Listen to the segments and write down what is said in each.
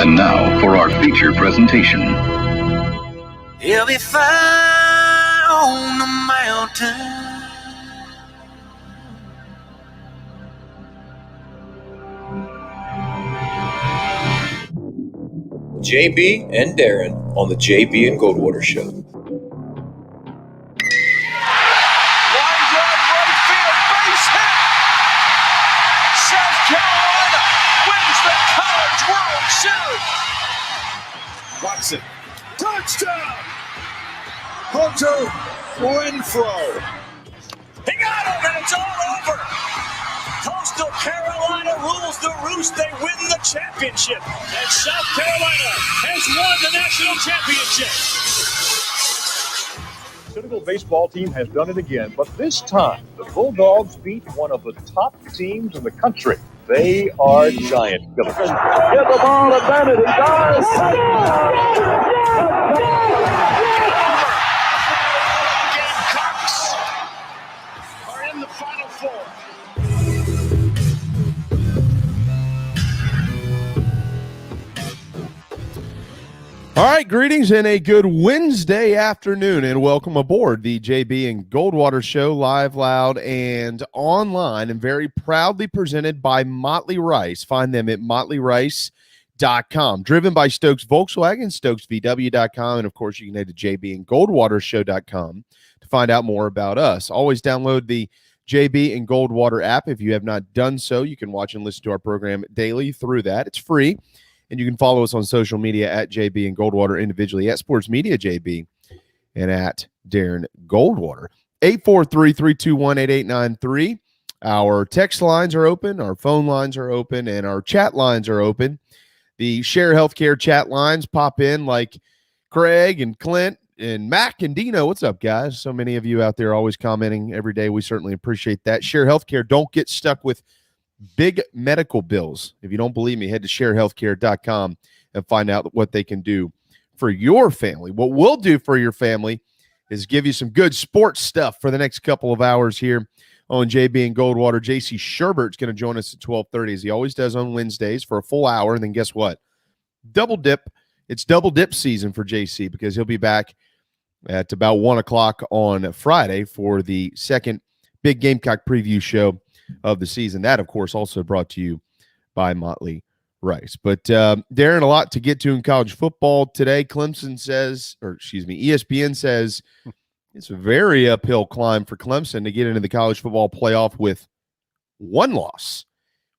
And now for our feature presentation. He'll be fine on the mountain. JB and Darren on the JB and Goldwater Show. Line drive right field, base hit. South Carolina wins the College World Series. Watson, touchdown. Hunter Renfrow. He got him, and it's all over. Coastal Carolina rules the roost. They win the championship. And South Carolina has won the national championship. The Citadel baseball team has done it again, but this time the Bulldogs beat one of the top teams in the country. They are giant killers. Get the ball to Bennett. He does. Gamecocks are in the Final Four. All right, greetings and a good Wednesday afternoon, and welcome aboard the JB and Goldwater Show, live, loud, and online, and very proudly presented by Motley Rice. Find them at motleyrice.com. Driven by Stokes Volkswagen, stokesvw.com, and of course, you can head to jbandgoldwatershow.com to find out more about us. Always download the JB and Goldwater app. If you have not done so, you can watch and listen to our program daily through that. It's free. And you can follow us on social media at JB and Goldwater individually, at Sports Media JB, and at Darren Goldwater. 843-321-8893. Our text lines are open, our phone lines are open, and our chat lines are open. The Share Healthcare chat lines pop in like Craig and Clint and Mac and Dino. What's up, guys? So many of you out there always commenting every day. We certainly appreciate that. Share Healthcare, don't get stuck with big medical bills. If you don't believe me, head to sharehealthcare.com and find out what they can do for your family. What we'll do for your family is give you some good sports stuff for the next couple of hours here on JB and Goldwater. JC Shuburtt is going to join us at 12:30, as he always does on Wednesdays, for a full hour. And then guess what? Double dip. It's double dip season for JC, because he'll be back at about 1 o'clock on Friday for the second big Gamecock preview show of the season. That, of course, also brought to you by Motley Rice. But Darren, a lot to get to in college football today. ESPN says it's a very uphill climb for Clemson to get into the college football playoff with one loss.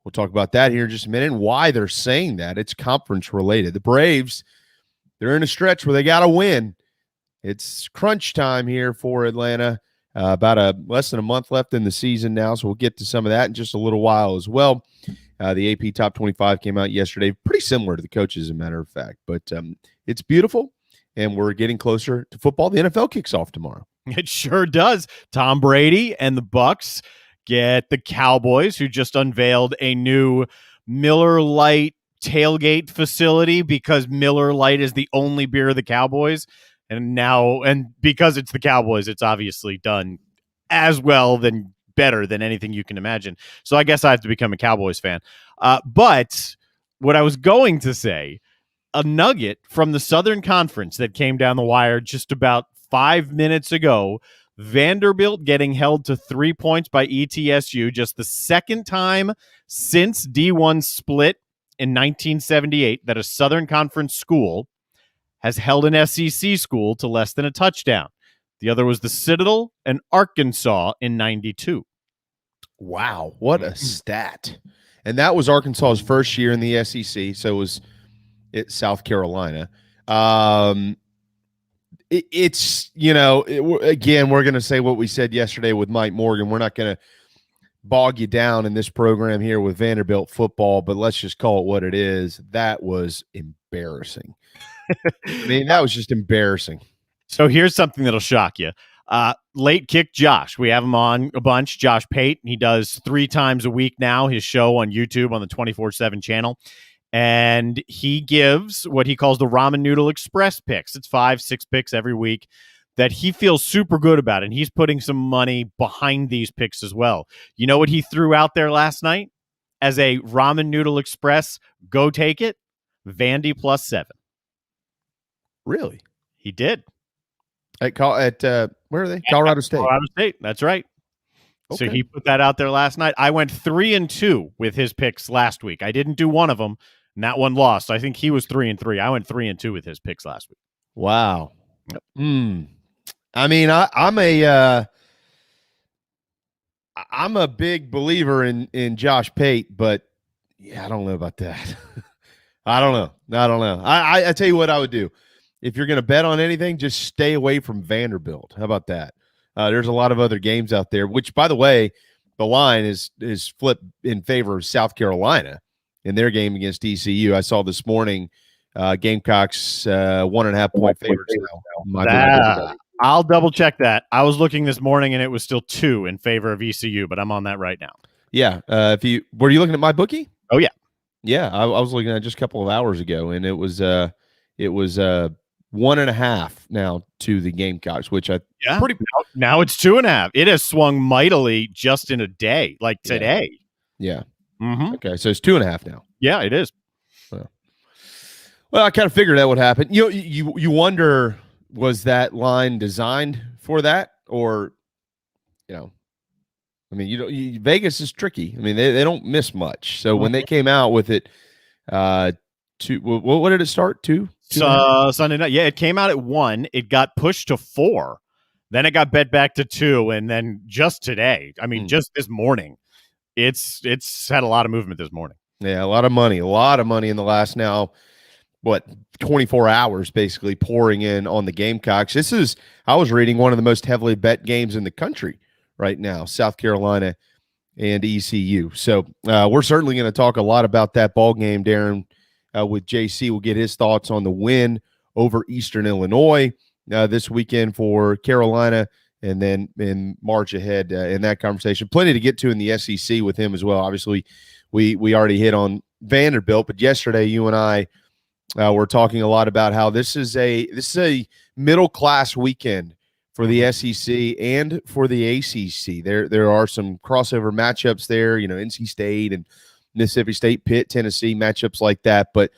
We'll talk about that here in just a minute and why they're saying that. It's conference related. The Braves, they're in a stretch where they got to win. It's crunch time here for Atlanta. About less than a month left in the season now, so we'll get to some of that in just a little while as well. The AP Top 25 came out yesterday, pretty similar to the coaches, as a matter of fact. But it's beautiful, and we're getting closer to football. The NFL kicks off tomorrow. It sure does. Tom Brady and the Bucs get the Cowboys, who just unveiled a new Miller Lite tailgate facility, because Miller Lite is the only beer of the Cowboys. And because it's the Cowboys, it's obviously done as well, better than anything you can imagine. So I guess I have to become a Cowboys fan. But what I was going to say, a nugget from the Southern Conference that came down the wire just about 5 minutes ago: Vanderbilt getting held to 3 points by ETSU, just the second time since D1 split in 1978 that a Southern Conference school has held an SEC school to less than a touchdown. The other was the Citadel and Arkansas in 92. Wow, what a stat. And that was Arkansas's first year in the SEC, so it was South Carolina. Again, we're going to say what we said yesterday with Mike Morgan. We're not going to bog you down in this program here with Vanderbilt football, but let's just call it what it is. That was embarrassing. I mean, that was just embarrassing. So here's something that'll shock you. Late Kick Josh. We have him on a bunch. Josh Pate. He does 3 times a week now, his show on YouTube on the 24/7 channel. And he gives what he calls the Ramen Noodle Express picks. It's 5-6 picks every week that he feels super good about. And he's putting some money behind these picks as well. You know what he threw out there last night as a Ramen Noodle Express go take it? Vandy +7. Really? He did. At where are they? Colorado State. Colorado State. That's right. Okay. So he put that out there last night. I went 3-2 with his picks last week. I didn't do one of them, and that one lost. I think he was 3-3. I went 3-2 with his picks last week. Wow. Yep. I mean, I'm a big believer in Josh Pate, but yeah, I don't know about that. I don't know. I tell you what I would do. If you're going to bet on anything, just stay away from Vanderbilt. How about that? There's a lot of other games out there, which, by the way, the line is flipped in favor of South Carolina in their game against ECU. I saw this morning Gamecocks 1.5 point favorites now. I'll double check that. I was looking this morning and it was still 2 in favor of ECU, but I'm on that right now. Yeah. Were you looking at my bookie? Oh yeah. Yeah. I was looking at it just a couple of hours ago, and it was 1.5 now to the Gamecocks, which now it's 2.5. It has swung mightily just in a day, like today. Yeah. Mm-hmm. Okay. So it's 2.5 now. Yeah, it is. Well, I kind of figured that would happen. You wonder, was that line designed for that, or, I mean, Vegas is tricky. I mean, they don't miss much. So when they came out with it, what did it start to? Sunday night. Yeah, it came out at 1. It got pushed to 4. Then it got bet back to 2, and then just today, I mean, just this morning, it's had a lot of movement this morning. Yeah, a lot of money in the last 24 hours basically pouring in on the Gamecocks. I was reading, one of the most heavily bet games in the country right now, South Carolina and ECU. So we're certainly going to talk a lot about that ball game, Darren, with JC. We'll get his thoughts on the win over Eastern Illinois this weekend for Carolina, and then in March ahead in that conversation. Plenty to get to in the SEC with him as well. Obviously, we already hit on Vanderbilt, but yesterday you and I were talking a lot about how this is a middle class weekend for the SEC and for the ACC. There are some crossover matchups there, NC State and Mississippi State, Pitt, Tennessee, matchups like that. But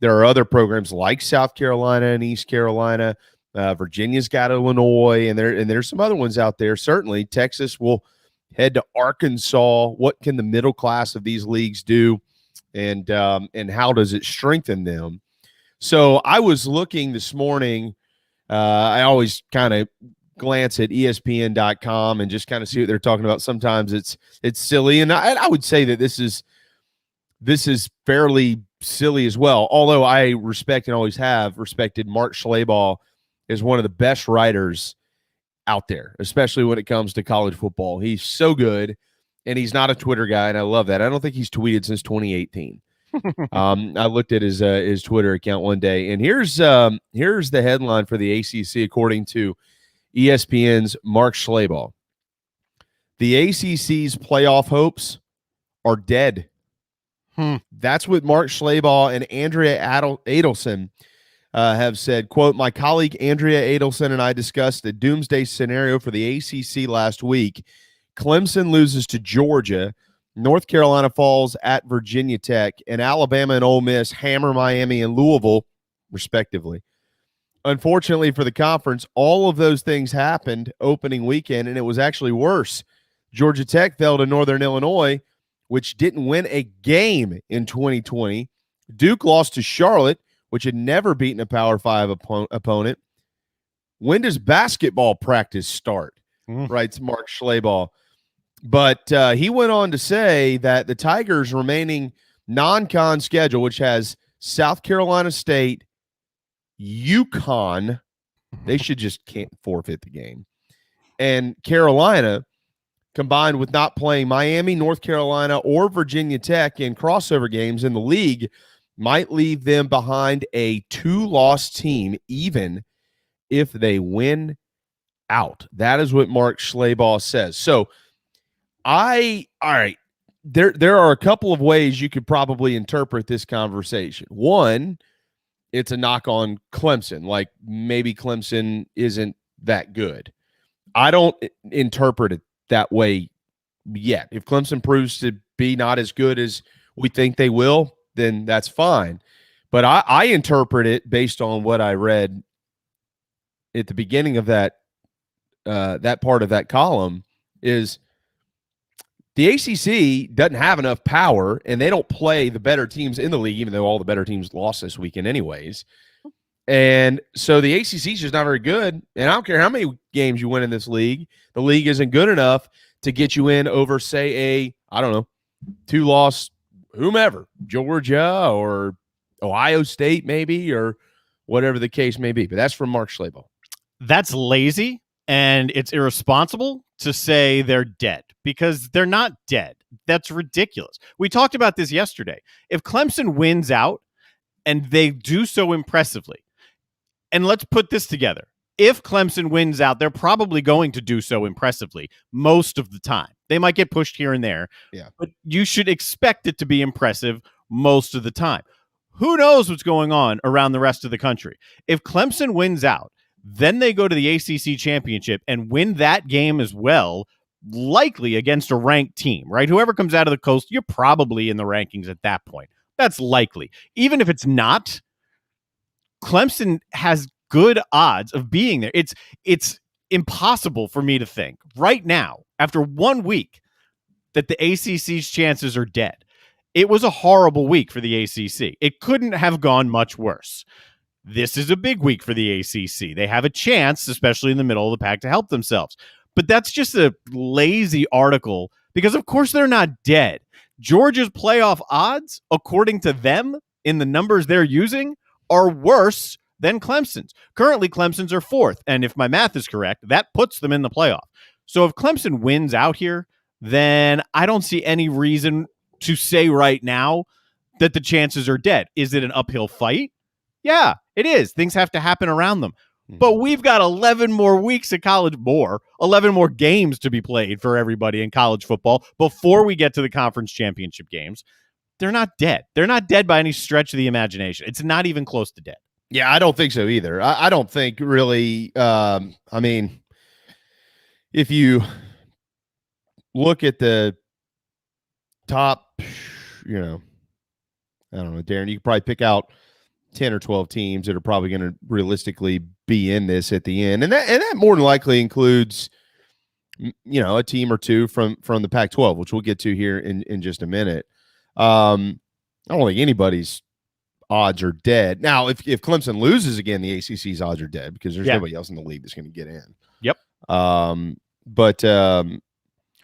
there are other programs like South Carolina and East Carolina. Virginia's got Illinois, and there's some other ones out there. Certainly, Texas will head to Arkansas. What can the middle class of these leagues do, and how does it strengthen them? So I was looking this morning. I always kind of glance at ESPN.com and just kind of see what they're talking about. Sometimes it's silly, and I would say that this is fairly silly as well. Although I respect and always have respected Mark Schlabach as one of the best writers out there, especially when it comes to college football. He's so good, and he's not a Twitter guy, and I love that. I don't think he's tweeted since 2018. I looked at his Twitter account one day, and here's the headline for the ACC according to ESPN's Mark Schlabach. The ACC's playoff hopes are dead. That's what Mark Schlabach and Andrea Adelson have said. Quote, my colleague Andrea Adelson and I discussed a doomsday scenario for the ACC last week. Clemson loses to Georgia. North Carolina falls at Virginia Tech, and Alabama and Ole Miss hammer Miami and Louisville, respectively. Unfortunately for the conference, all of those things happened opening weekend, and it was actually worse. Georgia Tech fell to Northern Illinois, which didn't win a game in 2020. Duke lost to Charlotte, which had never beaten a Power 5 opponent. When does basketball practice start? Writes Mark Schlabach. But he went on to say that the Tigers' remaining non-con schedule, which has South Carolina State, UConn, they should just can't forfeit the game, and Carolina, combined with not playing Miami, North Carolina, or Virginia Tech in crossover games in the league, might leave them behind a 2-loss team, even if they win out. That is what Mark Schlabach says. So all right, there are a couple of ways you could probably interpret this conversation. One, it's a knock on Clemson, like maybe Clemson isn't that good. I don't interpret it that way yet. If Clemson proves to be not as good as we think they will, then that's fine. But I interpret it based on what I read at the beginning of that part of that column is the ACC doesn't have enough power, and they don't play the better teams in the league, even though all the better teams lost this weekend anyways. And so the ACC is just not very good. And I don't care how many games you win in this league, the league isn't good enough to get you in over, say, I don't know, 2-loss whomever, Georgia or Ohio State maybe, or whatever the case may be. But that's from Mark Schlabel. That's lazy, and it's irresponsible to say they're dead, because they're not dead. That's ridiculous. We talked about this yesterday. If Clemson wins out, and they do so impressively, and let's put this together. If Clemson wins out, they're probably going to do so impressively most of the time. They might get pushed here and there, but you should expect it to be impressive most of the time. Who knows what's going on around the rest of the country? If Clemson wins out, then they go to the ACC championship and win that game as well, likely against a ranked team, right? Whoever comes out of the coast, you're probably in the rankings at that point. That's likely. Even if it's not, Clemson has good odds of being there. It's impossible for me to think right now, after 1 week, that the ACC's chances are dead. It was a horrible week for the ACC. It couldn't have gone much worse. This is a big week for the ACC. They have a chance, especially in the middle of the pack, to help themselves. But that's just a lazy article, because of course they're not dead. Georgia's playoff odds, according to them, in the numbers they're using, are worse than Clemson's. Currently, Clemson's are 4th, and if my math is correct, that puts them in the playoff. So if Clemson wins out here, then I don't see any reason to say right now that the chances are dead. Is it an uphill fight? Yeah, it is. Things have to happen around them. But we've got 11 more weeks of 11 more games to be played for everybody in college football before we get to the conference championship games. They're not dead. They're not dead by any stretch of the imagination. It's not even close to dead. Yeah, I don't think so either. I don't think really, I mean, if you look at the top, I don't know, Darren, you could probably pick out 10 or 12 teams that are probably going to realistically be in this at the end. And that more than likely includes, a team or two from the Pac-12, which we'll get to here in just a minute. I don't think anybody's odds are dead. Now, if Clemson loses again, the ACC's odds are dead, because there's nobody else in the league that's going to get in. Yep.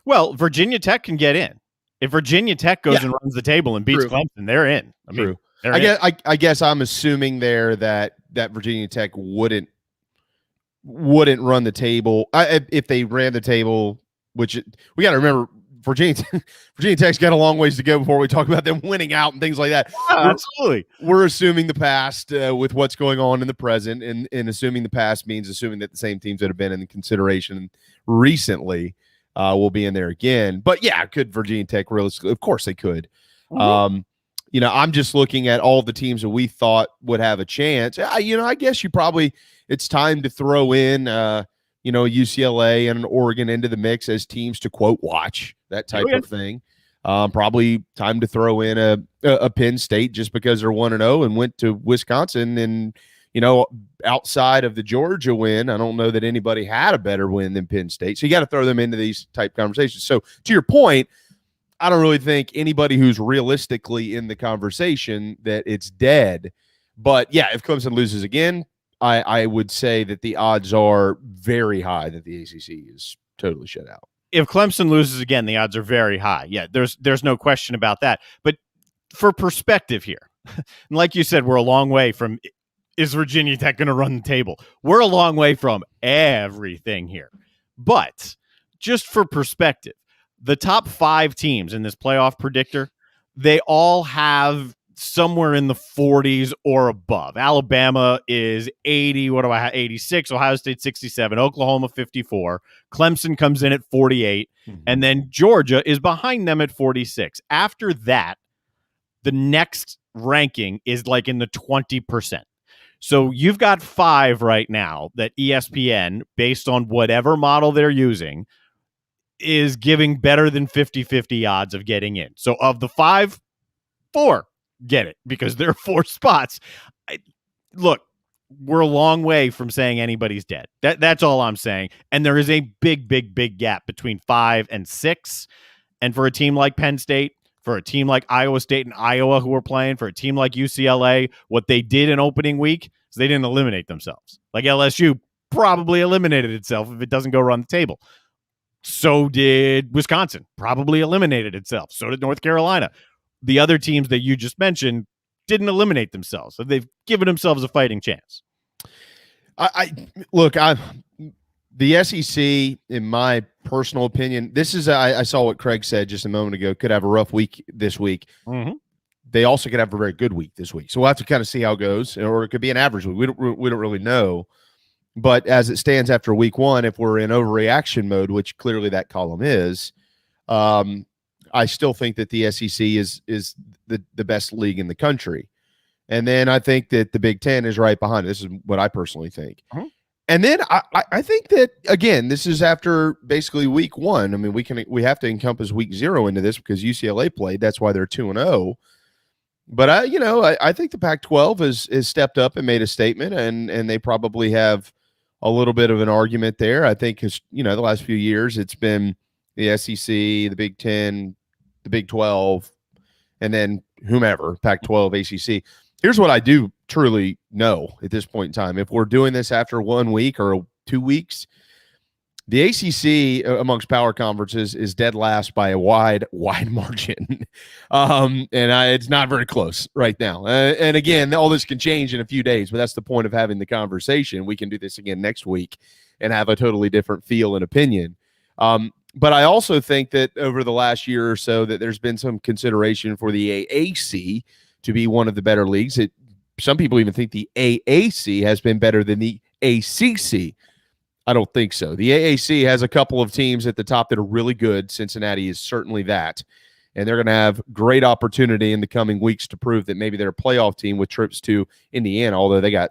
Well, Virginia Tech can get in. If Virginia Tech goes and runs the table and beats Clemson, they're in. I guess I'm assuming there that Virginia Tech wouldn't run the table. If they ran the table, which we got to remember, Virginia Tech's got a long ways to go before we talk about them winning out and things like that. Absolutely. We're assuming the past with what's going on in the present, and assuming the past means assuming that the same teams that have been in consideration recently will be in there again. But yeah, could Virginia Tech realistically? Of course they could. Mm-hmm. I'm just looking at all the teams that we thought would have a chance. I guess it's time to throw in, UCLA and Oregon into the mix as teams to quote watch, that type of thing. Probably time to throw in a Penn State just because they're 1-0 and went to Wisconsin. And, outside of the Georgia win, I don't know that anybody had a better win than Penn State. So you got to throw them into these type conversations. So to your point, I don't really think anybody who's realistically in the conversation that it's dead. But yeah, if Clemson loses again, I would say that the odds are very high that the ACC is totally shut out. If Clemson loses again, the odds are very high. Yeah, there's no question about that. But for perspective here, like you said, we're a long way from, is Virginia Tech going to run the table? We're a long way from everything here. But just for perspective, the top 5 teams in this playoff predictor, they all have somewhere in the 40s or above. Alabama is 80. What do I have? 86. Ohio State 67. Oklahoma 54. Clemson comes in at 48. Mm-hmm. And then Georgia is behind them at 46. After that, the next ranking is like in the 20%. So you've got 5 right now that ESPN, based on whatever model they're using, is giving better than 50-50 odds of getting in. So of the 5, 4 get it because there are 4 spots. Look, we're a long way from saying anybody's dead. That's all I'm saying. And there is a big, big, big gap between 5 and 6. And for a team like Penn State, for a team like Iowa State and Iowa who are playing, for a team like UCLA, what they did in opening week is they didn't eliminate themselves. Like LSU probably eliminated itself if it doesn't go run the table. So did Wisconsin, probably eliminated itself. So did North Carolina. The other teams that you just mentioned didn't eliminate themselves. So they've given themselves a fighting chance. The SEC, in my personal opinion, this is I saw what Craig said just a moment ago. Could have a rough week this week. Mm-hmm. They also could have a very good week this week. So we'll have to kind of see how it goes, or it could be an average week. We don't really know. But as it stands after week 1, if we're in overreaction mode, which clearly that column is, I still think that the SEC is the best league in the country. And then I think that the Big Ten is right behind it. This is what I personally think. Mm-hmm. And then I think that, again, this is after basically week 1. I mean, we have to encompass week 0 into this because UCLA played. That's why they're 2-0. But I think the Pac-12 has stepped up and made a statement, and they probably have a little bit of an argument there. I think because the last few years it's been the SEC, the Big Ten, the Big 12, and then whomever, Pac-12, ACC. Here's what I do truly know at this point in time. If we're doing this after 1 week or 2 weeks, the ACC amongst power conferences is dead last by a wide margin. It's not very close right now. And again, all this can change in a few days, but that's the point of having the conversation. We can do this again next week and have a totally different feel and opinion. But I also think that over the last year or so that there's been some consideration for the AAC to be one of the better leagues. Some people even think the AAC has been better than the ACC. I don't think so. The AAC has a couple of teams at the top that are really good. Cincinnati is certainly that. And they're going to have great opportunity in the coming weeks to prove that maybe they're a playoff team with trips to Indiana, although they got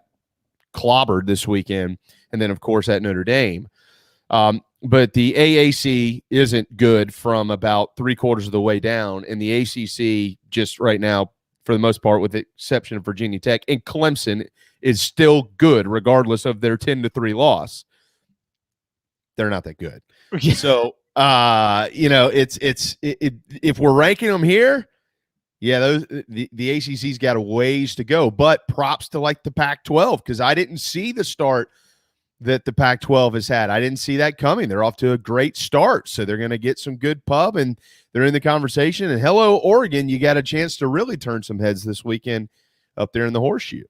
clobbered this weekend. And then, of course, at Notre Dame. But the AAC isn't good from about 3/4 of the way down. And the ACC just right now, for the most part, with the exception of Virginia Tech and Clemson, is still good regardless of their 10-3 loss. They're not that good. So, if we're ranking them here, the ACC's got a ways to go. But props to like the Pac-12 because I didn't see the start that the Pac-12 has had. I didn't see that coming. They're off to a great start, so they're going to get some good pub, and they're in the conversation. And hello, Oregon, you got a chance to really turn some heads this weekend up there in the Horseshoe.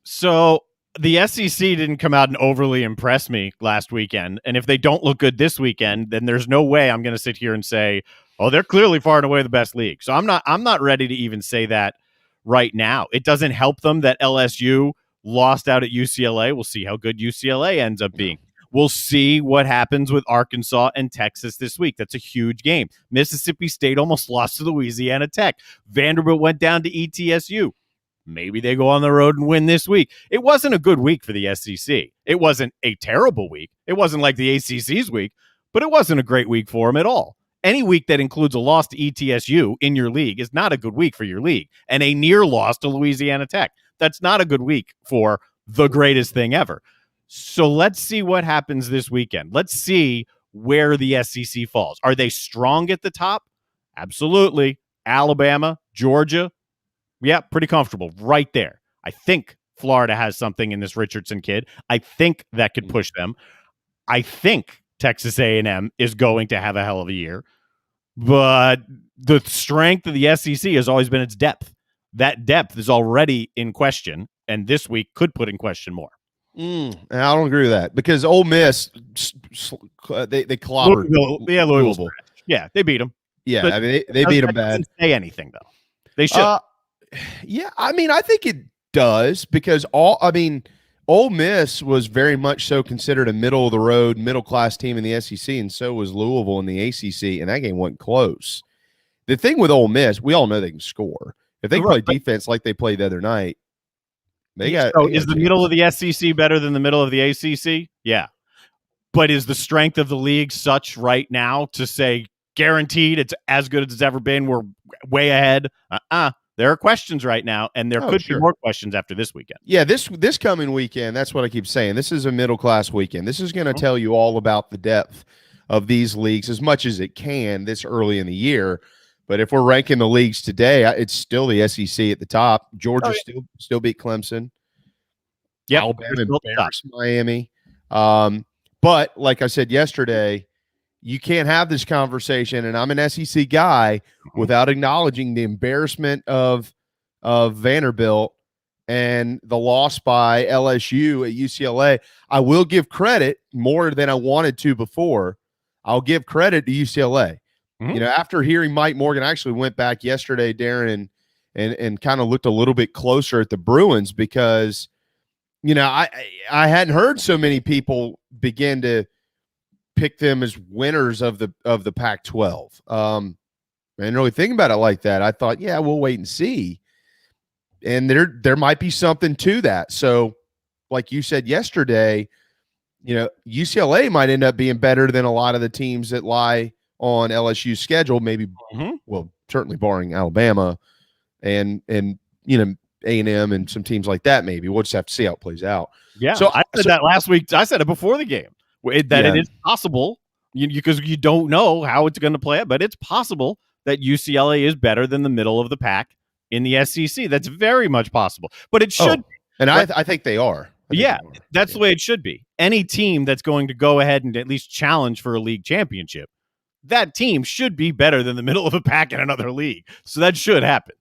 So the SEC didn't come out and overly impress me last weekend. And if they don't look good this weekend, then there's no way I'm going to sit here and say, oh, they're clearly far and away the best league. So I'm not ready to even say that right now. It doesn't help them that LSU lost out at UCLA. We'll see how good UCLA ends up being. We'll see what happens with Arkansas and Texas this week. That's a huge game. Mississippi State almost lost to Louisiana Tech. Vanderbilt went down to ETSU. Maybe they go on the road and win this week. It wasn't a good week for the SEC. It wasn't a terrible week. It wasn't like the ACC's week, but it wasn't a great week for them at all. Any week that includes a loss to ETSU in your league is not a good week for your league. And a near loss to Louisiana Tech. That's not a good week for the greatest thing ever. So let's see what happens this weekend. Let's see where the SEC falls. Are they strong at the top? Absolutely. Alabama, Georgia. Yeah, pretty comfortable right there. I think Florida has something in this Richardson kid. I think that could push them. I think Texas A&M is going to have a hell of a year. But the strength of the SEC has always been its depth. That depth is already in question, and this week could put in question more. I don't agree with that because Ole Miss, they clobbered Louisville. Yeah, they beat them. Yeah, but I mean, they beat them bad. Doesn't say anything, though. They should. Yeah, I mean, I think it does because Ole Miss was very much so considered a middle-of-the-road, middle-class team in the SEC, and so was Louisville in the ACC, and that game wasn't close. The thing with Ole Miss, we all know they can score. If they play defense like they played the other night, is the middle of the SEC better than the middle of the ACC? Yeah. But is the strength of the league such right now to say guaranteed it's as good as it's ever been? We're way ahead. There are questions right now, and there could be more questions after this weekend. Yeah, this coming weekend, that's what I keep saying. This is a middle-class weekend. This is going to tell you all about the depth of these leagues as much as it can this early in the year. But if we're ranking the leagues today, it's still the SEC at the top. Georgia still beat Clemson. Yeah, Alabama embarrassed Miami. But like I said yesterday, you can't have this conversation, and I'm an SEC guy, without acknowledging the embarrassment of Vanderbilt and the loss by LSU at UCLA. I will give credit more than I wanted to before. I'll give credit to UCLA. You know, after hearing Mike Morgan, I actually went back yesterday, Darren, and kind of looked a little bit closer at the Bruins because, you know, I hadn't heard so many people begin to pick them as winners of the Pac-12. I didn't really think about it like that. I thought, yeah, we'll wait and see. And there might be something to that. So, like you said yesterday, you know, UCLA might end up being better than a lot of the teams that lie on LSU's schedule. Maybe, well, certainly barring Alabama and you know, A&M and some teams like that. Maybe we'll just have to see how it plays out. Yeah. So I said that last week. I said it before the game. That it is possible, because you don't know how it's going to play out, but it's possible that UCLA is better than the middle of the pack in the SEC. That's very much possible, but it should. And I think they are. That's the way it should be. Any team that's going to go ahead and at least challenge for a league championship, that team should be better than the middle of the pack in another league. So that should happen.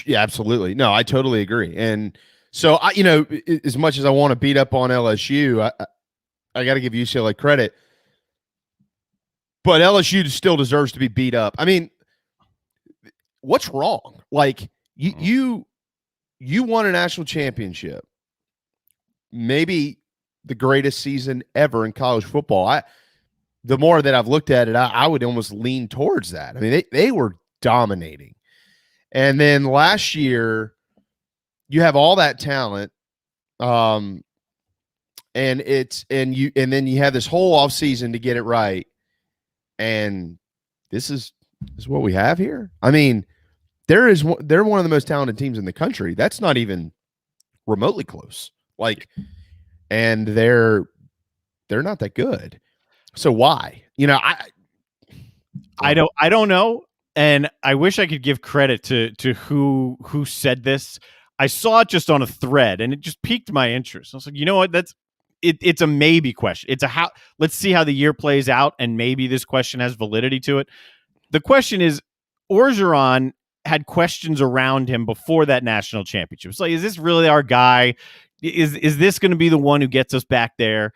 Absolutely. No, I totally agree. And so you know, as much as I want to beat up on LSU, I got to give UCLA credit, but LSU still deserves to be beat up. I mean, what's wrong? Like you won a national championship, maybe the greatest season ever in college football. The more that I've looked at it, I would almost lean towards that. I mean, they were dominating, and then last year you have all that talent. And then you have this whole offseason to get it right. And this is what we have here. I mean, they're one of the most talented teams in the country. That's not even remotely close. And they're not that good. So why? You know, I don't know. And I wish I could give credit to who said this. I saw it just on a thread and it just piqued my interest. I was like, you know what? It's a maybe question. It's a let's see how the year plays out, and maybe this question has validity to it. The question is, Orgeron had questions around him before that national championship. It's like, is this really our guy? Is this going to be the one who gets us back there?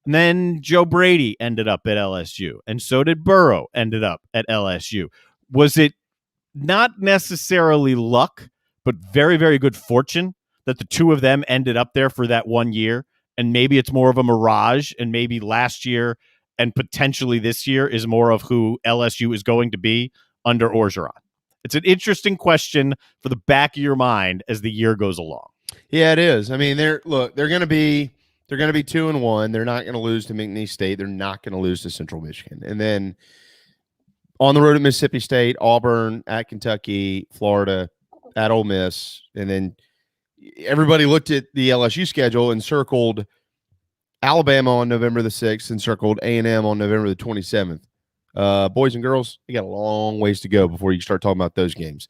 And then Joe Brady ended up at LSU, and so did Burrow ended up at LSU. Was it not necessarily luck, but very, very good fortune that the two of them ended up there for that 1 year? And maybe it's more of a mirage, and maybe last year and potentially this year is more of who LSU is going to be under Orgeron. It's an interesting question for the back of your mind as the year goes along. Yeah, it is. I mean, they're going to be 2-1. They're not going to lose to McNeese State. They're not going to lose to Central Michigan. And then on the road at Mississippi State, Auburn, at Kentucky, Florida, at Ole Miss, and then everybody looked at the LSU schedule and circled Alabama on November the 6th and circled A&M on November the 27th. Boys and girls, you got a long ways to go before you start talking about those games.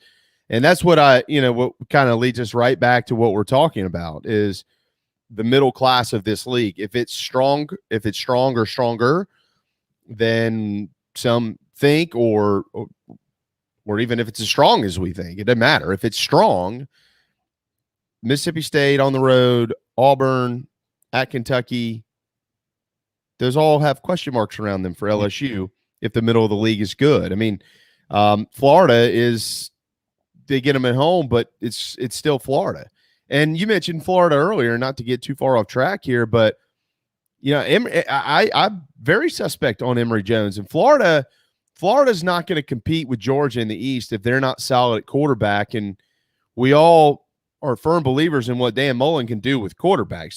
And that's what what kind of leads us right back to what we're talking about is the middle class of this league. If it's strong or stronger than some think, or even if it's as strong as we think, it doesn't matter. If it's strong, Mississippi State on the road, Auburn, at Kentucky, those all have question marks around them for LSU if the middle of the league is good. I mean, Florida they get them at home, but it's still Florida. And you mentioned Florida earlier, not to get too far off track here, but you know, I'm very suspect on Emory Jones. And Florida's not going to compete with Georgia in the East if they're not solid at quarterback. And we all are firm believers in what Dan Mullen can do with quarterbacks.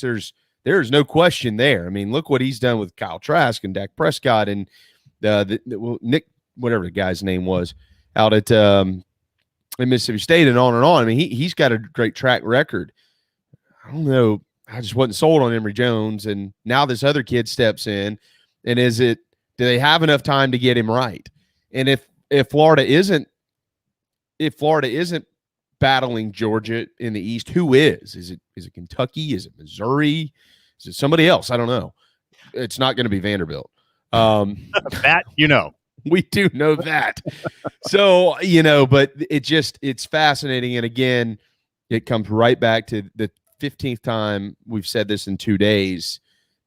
There's no question there. I mean, look what he's done with Kyle Trask and Dak Prescott and Nick, whatever the guy's name was, out at in Mississippi State and on and on. I mean, he's got a great track record. I don't know. I just wasn't sold on Emory Jones, and now this other kid steps in. And do they have enough time to get him right? And if Florida isn't battling Georgia in the East, who is? Is it Kentucky? Is it Missouri? Is it somebody else? I don't know. It's not going to be Vanderbilt. That, we do know that. So, but it's fascinating. And again, it comes right back to the 15th time we've said this in 2 days.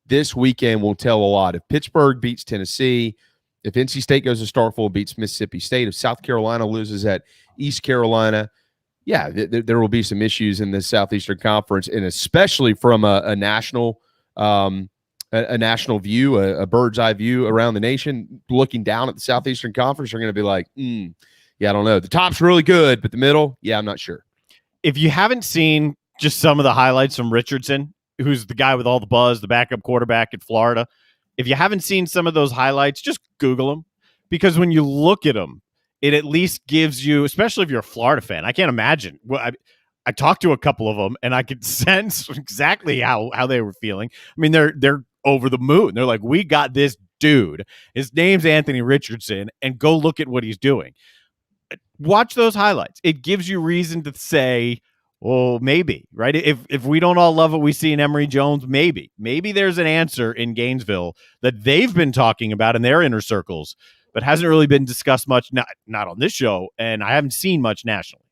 This weekend will tell a lot. If Pittsburgh beats Tennessee, if NC State goes to Starkville and beats Mississippi State, if South Carolina loses at East Carolina, yeah, there will be some issues in the Southeastern Conference, and especially from a national view, a bird's eye view around the nation, looking down at the Southeastern Conference, are going to be like, yeah, I don't know. The top's really good, but the middle, yeah, I'm not sure. If you haven't seen just some of the highlights from Richardson, who's the guy with all the buzz, the backup quarterback at Florida, if you haven't seen some of those highlights, just Google them, because when you look at them, it at least gives you, especially if you're a Florida fan, I can't imagine. Well, I talked to a couple of them, and I could sense exactly how they were feeling. I mean, they're over the moon. They're like, we got this dude. His name's Anthony Richardson, and go look at what he's doing. Watch those highlights. It gives you reason to say, well, maybe, right? If we don't all love what we see in Emory Jones, maybe there's an answer in Gainesville that they've been talking about in their inner circles, but hasn't really been discussed much, not on this show, and I haven't seen much nationally.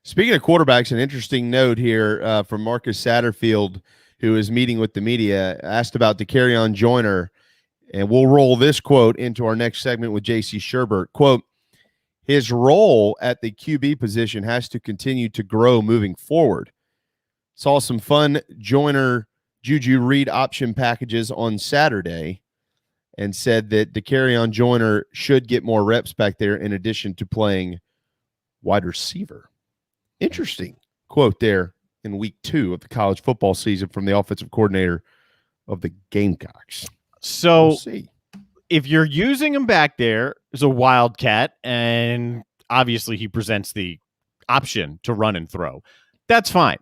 Speaking of quarterbacks, an interesting note here from Marcus Satterfield, who is meeting with the media, asked about DeCarrion Joyner, and we'll roll this quote into our next segment with JC Shuburtt. Quote, his role at the QB position has to continue to grow moving forward. Saw some fun Joyner Juju Reed option packages on Saturday and said that DeCarrion Joyner should get more reps back there in addition to playing wide receiver. Interesting quote there in week 2 of the college football season from the offensive coordinator of the Gamecocks. So we'll see. If you're using him back there as a wildcat, and obviously he presents the option to run and throw, that's fine.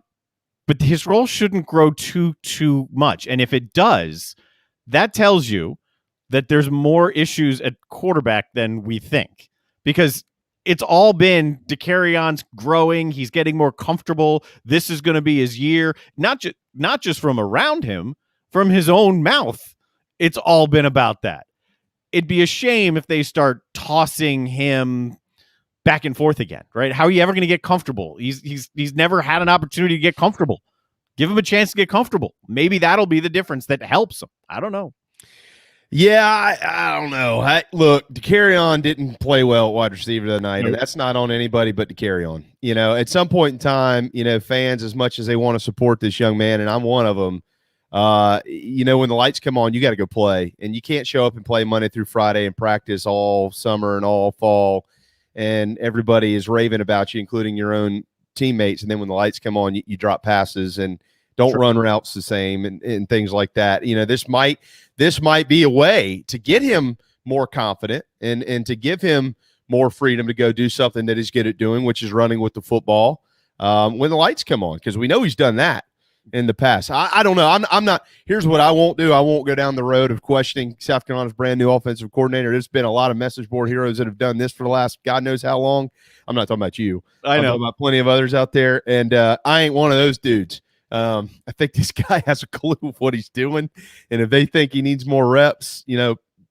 But his role shouldn't grow too much. And if it does, that tells you that there's more issues at quarterback than we think. Because it's all been DeCarrion's growing. He's getting more comfortable. This is going to be his year. Not just from around him, from his own mouth. It's all been about that. It'd be a shame if they start tossing him back and forth again, right? How are you ever going to get comfortable? He's never had an opportunity to get comfortable. Give him a chance to get comfortable. Maybe that'll be the difference that helps him. I don't know. Yeah, I don't know. Look, DeCarrion didn't play well at wide receiver tonight, and that's not on anybody but DeCarrion. At some point in time, fans, as much as they want to support this young man, and I'm one of them, when the lights come on, you got to go play, and you can't show up and play Monday through Friday and practice all summer and all fall, and everybody is raving about you, including your own teammates. And then when the lights come on, you drop passes and don't run routes the same and things like that. This might be a way to get him more confident and to give him more freedom to go do something that he's good at doing, which is running with the football when the lights come on, because we know he's done that in the past. I don't know. I'm not. Here's what I won't do. I won't go down the road of questioning South Carolina's brand new offensive coordinator. There's been a lot of message board heroes that have done this for the last God knows how long. I'm not talking about you. I'm talking about plenty of others out there, and I ain't one of those dudes. I think this guy has a clue of what he's doing, and if they think he needs more reps,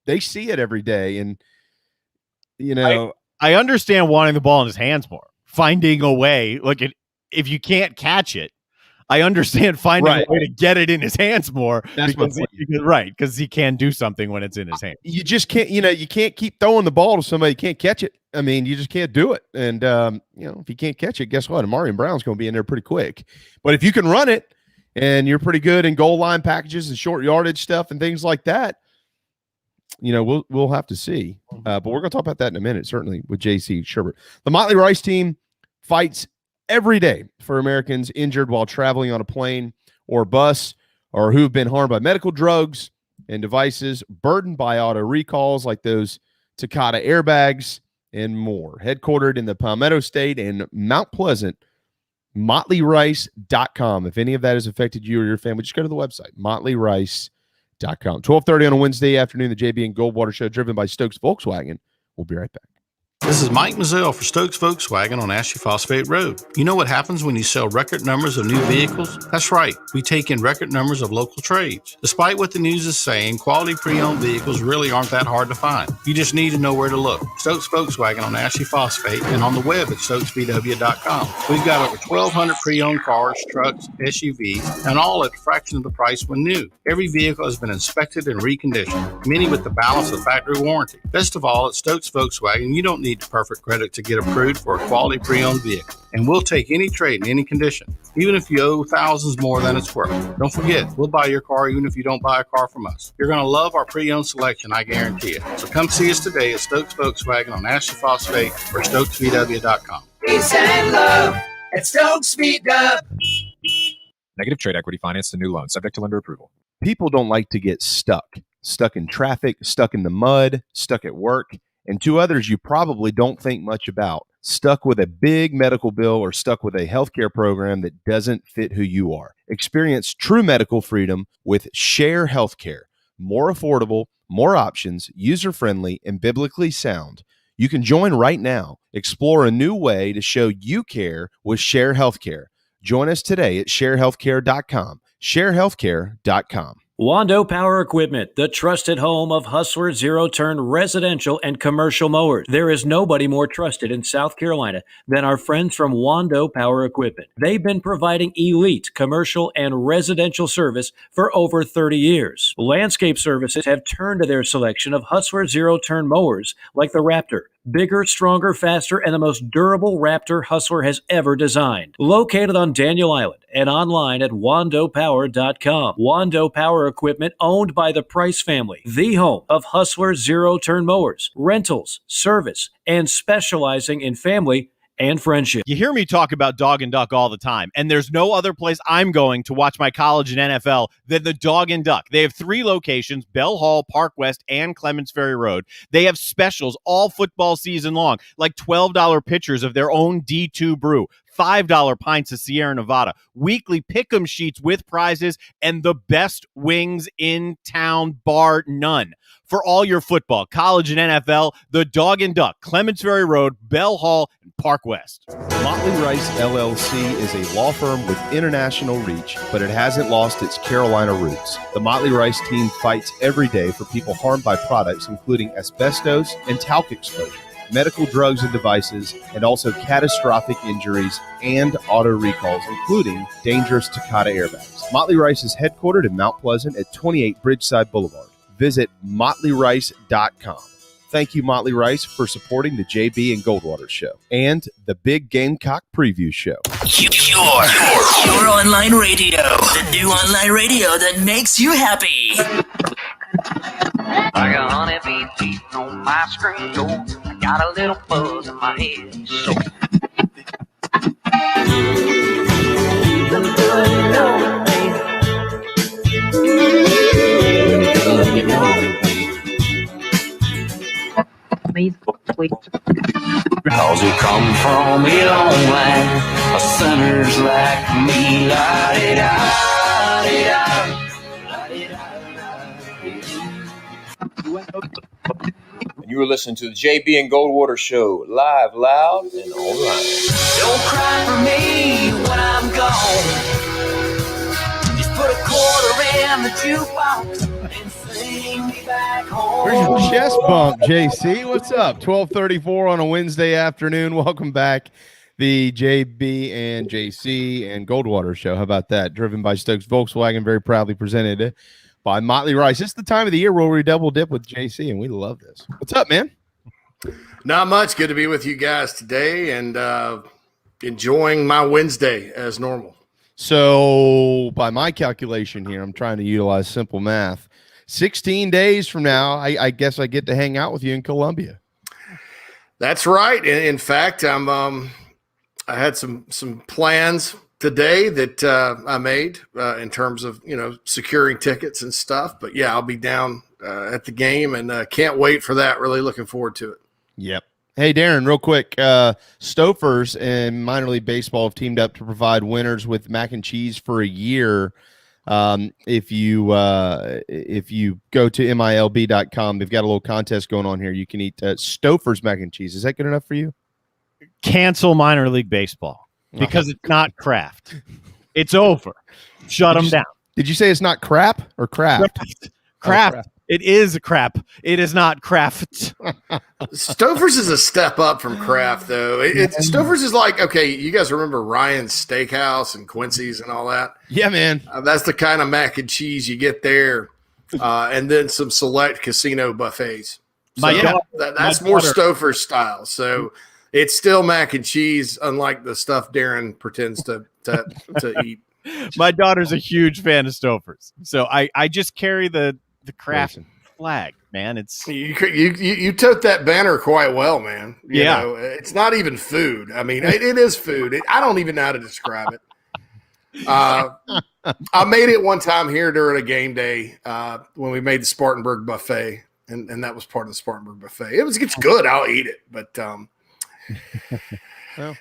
they see it every day. And I understand wanting the ball in his hands more, finding a way. Like if you can't catch it, I understand finding a way to get it in his hands more. That's because he can do something when it's in his hands. You just can't, you can't keep throwing the ball to somebody who can't catch it. I mean, you just can't do it. And, if you can't catch it, guess what? Amarian Brown's going to be in there pretty quick. But if you can run it and you're pretty good in goal line packages and short yardage stuff and things like that, we'll have to see. But we're going to talk about that in a minute, certainly, with JC Shuburtt. The Motley Rice team fights every day for Americans injured while traveling on a plane or bus, or who've been harmed by medical drugs and devices, burdened by auto recalls like those Takata airbags, and more. Headquartered in the Palmetto State and Mount Pleasant, MotleyRice.com. If any of that has affected you or your family, just go to the website, MotleyRice.com. 12:30 on a Wednesday afternoon, the JB and Goldwater Show, driven by Stokes Volkswagen. We'll be right back. This is Mike Mazzell for Stokes Volkswagen on Ashley Phosphate Road. You know what happens when you sell record numbers of new vehicles? That's right, we take in record numbers of local trades. Despite what the news is saying, quality pre-owned vehicles really aren't that hard to find. You just need to know where to look. Stokes Volkswagen on Ashley Phosphate and on the web at stokesvw.com. We've got over 1,200 pre-owned cars, trucks, SUVs, and all at a fraction of the price when new. Every vehicle has been inspected and reconditioned, many with the balance of factory warranty. Best of all, at Stokes Volkswagen, you don't need perfect credit to get approved for a quality pre-owned vehicle. And we'll take any trade in any condition, even if you owe thousands more than it's worth. Don't forget, we'll buy your car even if you don't buy a car from us. You're going to love our pre-owned selection, I guarantee it. So come see us today at Stokes Volkswagen on Ashley Phosphate or stokesvw.com. Peace and love at Stokes VW. Negative trade equity financed a new loan, subject to lender approval. People don't like to get stuck in traffic, stuck in the mud, stuck at work. And two others you probably don't think much about, stuck with a big medical bill or stuck with a healthcare program that doesn't fit who you are. Experience true medical freedom with Share Healthcare. More affordable, more options, user-friendly, and biblically sound. You can join right now. Explore a new way to show you care with Share Healthcare. Join us today at sharehealthcare.com. sharehealthcare.com. Wando Power Equipment, the trusted home of Hustler zero-turn residential and commercial mowers. There is nobody more trusted in South Carolina than our friends from Wando Power Equipment. They've been providing elite commercial and residential service for over 30 years. Landscape services have turned to their selection of Hustler zero-turn mowers like the Raptor. Bigger, stronger, faster, and the most durable Raptor Hustler has ever designed. Located on Daniel Island and online at wandopower.com. Wando Power Equipment, owned by the Price family, the home of Hustler zero-turn mowers, rentals, service, and specializing in family and friendship. You hear me talk about Dog and Duck all the time, and there's no other place I'm going to watch my college and NFL than the Dog and Duck. They have 3 locations, Bell Hall, Park West, and Clements Ferry Road. They have specials all football season long, like $12 pitchers of their own D2 brew, $5 pints of Sierra Nevada, weekly pick'em sheets with prizes, and the best wings in town, bar none. For all your football, college, and NFL, the Dog and Duck, Clements Ferry Road, Bell Hall, and Park West. Motley Rice LLC is a law firm with international reach, but it hasn't lost its Carolina roots. The Motley Rice team fights every day for people harmed by products including asbestos and talc exposure, medical drugs and devices, and also catastrophic injuries and auto recalls, including dangerous Takata airbags. Motley Rice is headquartered in Mount Pleasant at 28 Bridgeside Boulevard. Visit motleyrice.com. Thank you, Motley Rice, for supporting the JB and Goldwater Show and the Big Gamecock Preview Show. Your online radio. The new online radio that makes you happy. I got honeybee beating on my screen door. I got a little buzz in my head. So cause we come from a long line of sinners like me. You were listening to the JB and Goldwater Show, live, loud, and online. Don't cry for me when I'm gone. Just put a quarter in the jukebox and sing me back home. Where's your chest bump, JC? What's up? 12:34 on a Wednesday afternoon. Welcome back. The JB and JC and Goldwater Show. How about that? Driven by Stokes Volkswagen, very proudly presented by Motley Rice. It's the time of the year where we double dip with JC, and we love this. What's up, man? Not much. Good to be with you guys today and enjoying my Wednesday as normal. So by my calculation here, I'm trying to utilize simple math. 16 days from now, I guess I get to hang out with you in Columbia. That's right. In fact, I had some plans today that I made in terms of, securing tickets and stuff. But, yeah, I'll be down at the game and can't wait for that. Really looking forward to it. Yep. Hey, Darren, real quick. Stofers and minor league baseball have teamed up to provide winners with mac and cheese for a year. If you go to milb.com, they've got a little contest going on here. You can eat Stofers mac and cheese. Is that good enough for you? Cancel minor league baseball because it's not craft. It's over. Shut them down. Did you say it's not crap or craft? Craft. crap. It is a crap. It is not craft. Stouffer's is a step up from Kraft, though. Stouffer's is like, okay, you guys remember Ryan's Steakhouse and Quincy's and all that? Yeah, man. That's the kind of mac and cheese you get there, and then some select casino buffets. So that's more Stouffer's style. So it's still mac and cheese, unlike the stuff Darren pretends to eat. My daughter's a huge fan of Stouffer's, so I just carry the Kraft flag, man. It's you tote that banner quite well, man. You know, it's not even food. I mean, it is food. I don't even know how to describe it. I made it one time here during a game day when we made the Spartanburg buffet, and that was part of the Spartanburg buffet. It's good. I'll eat it, but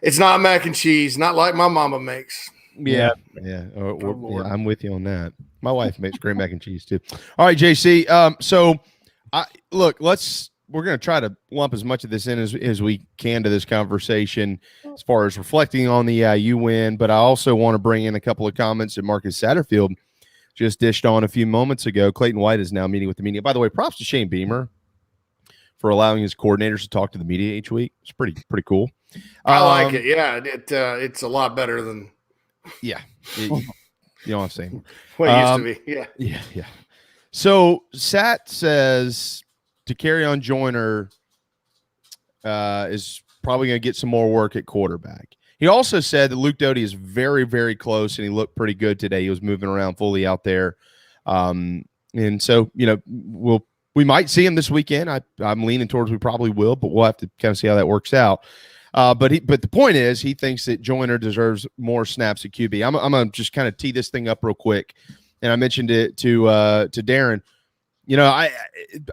it's not mac and cheese, not like my mama makes. Yeah. I'm with you on that. My wife makes great mac and cheese too. All right, JC. We're going to try to lump as much of this in as we can to this conversation as far as reflecting on the EIU win. But I also want to bring in a couple of comments that Marcus Satterfield just dished on a few moments ago. Clayton White is now meeting with the media. By the way, props to Shane Beamer for allowing his coordinators to talk to the media each week. It's pretty cool. I like it. Yeah, it's a lot better than. Yeah. You know what I'm saying? What it used to be. Yeah. So Sat says to carry on Joyner is probably going to get some more work at quarterback. He also said that Luke Doty is very, very close, and he looked pretty good today. He was moving around fully out there. And so, we might see him this weekend. I'm leaning towards we probably will, but we'll have to kind of see how that works out. But the point is, he thinks that Joyner deserves more snaps at QB. I'm gonna just kind of tee this thing up real quick, and I mentioned it to Darren.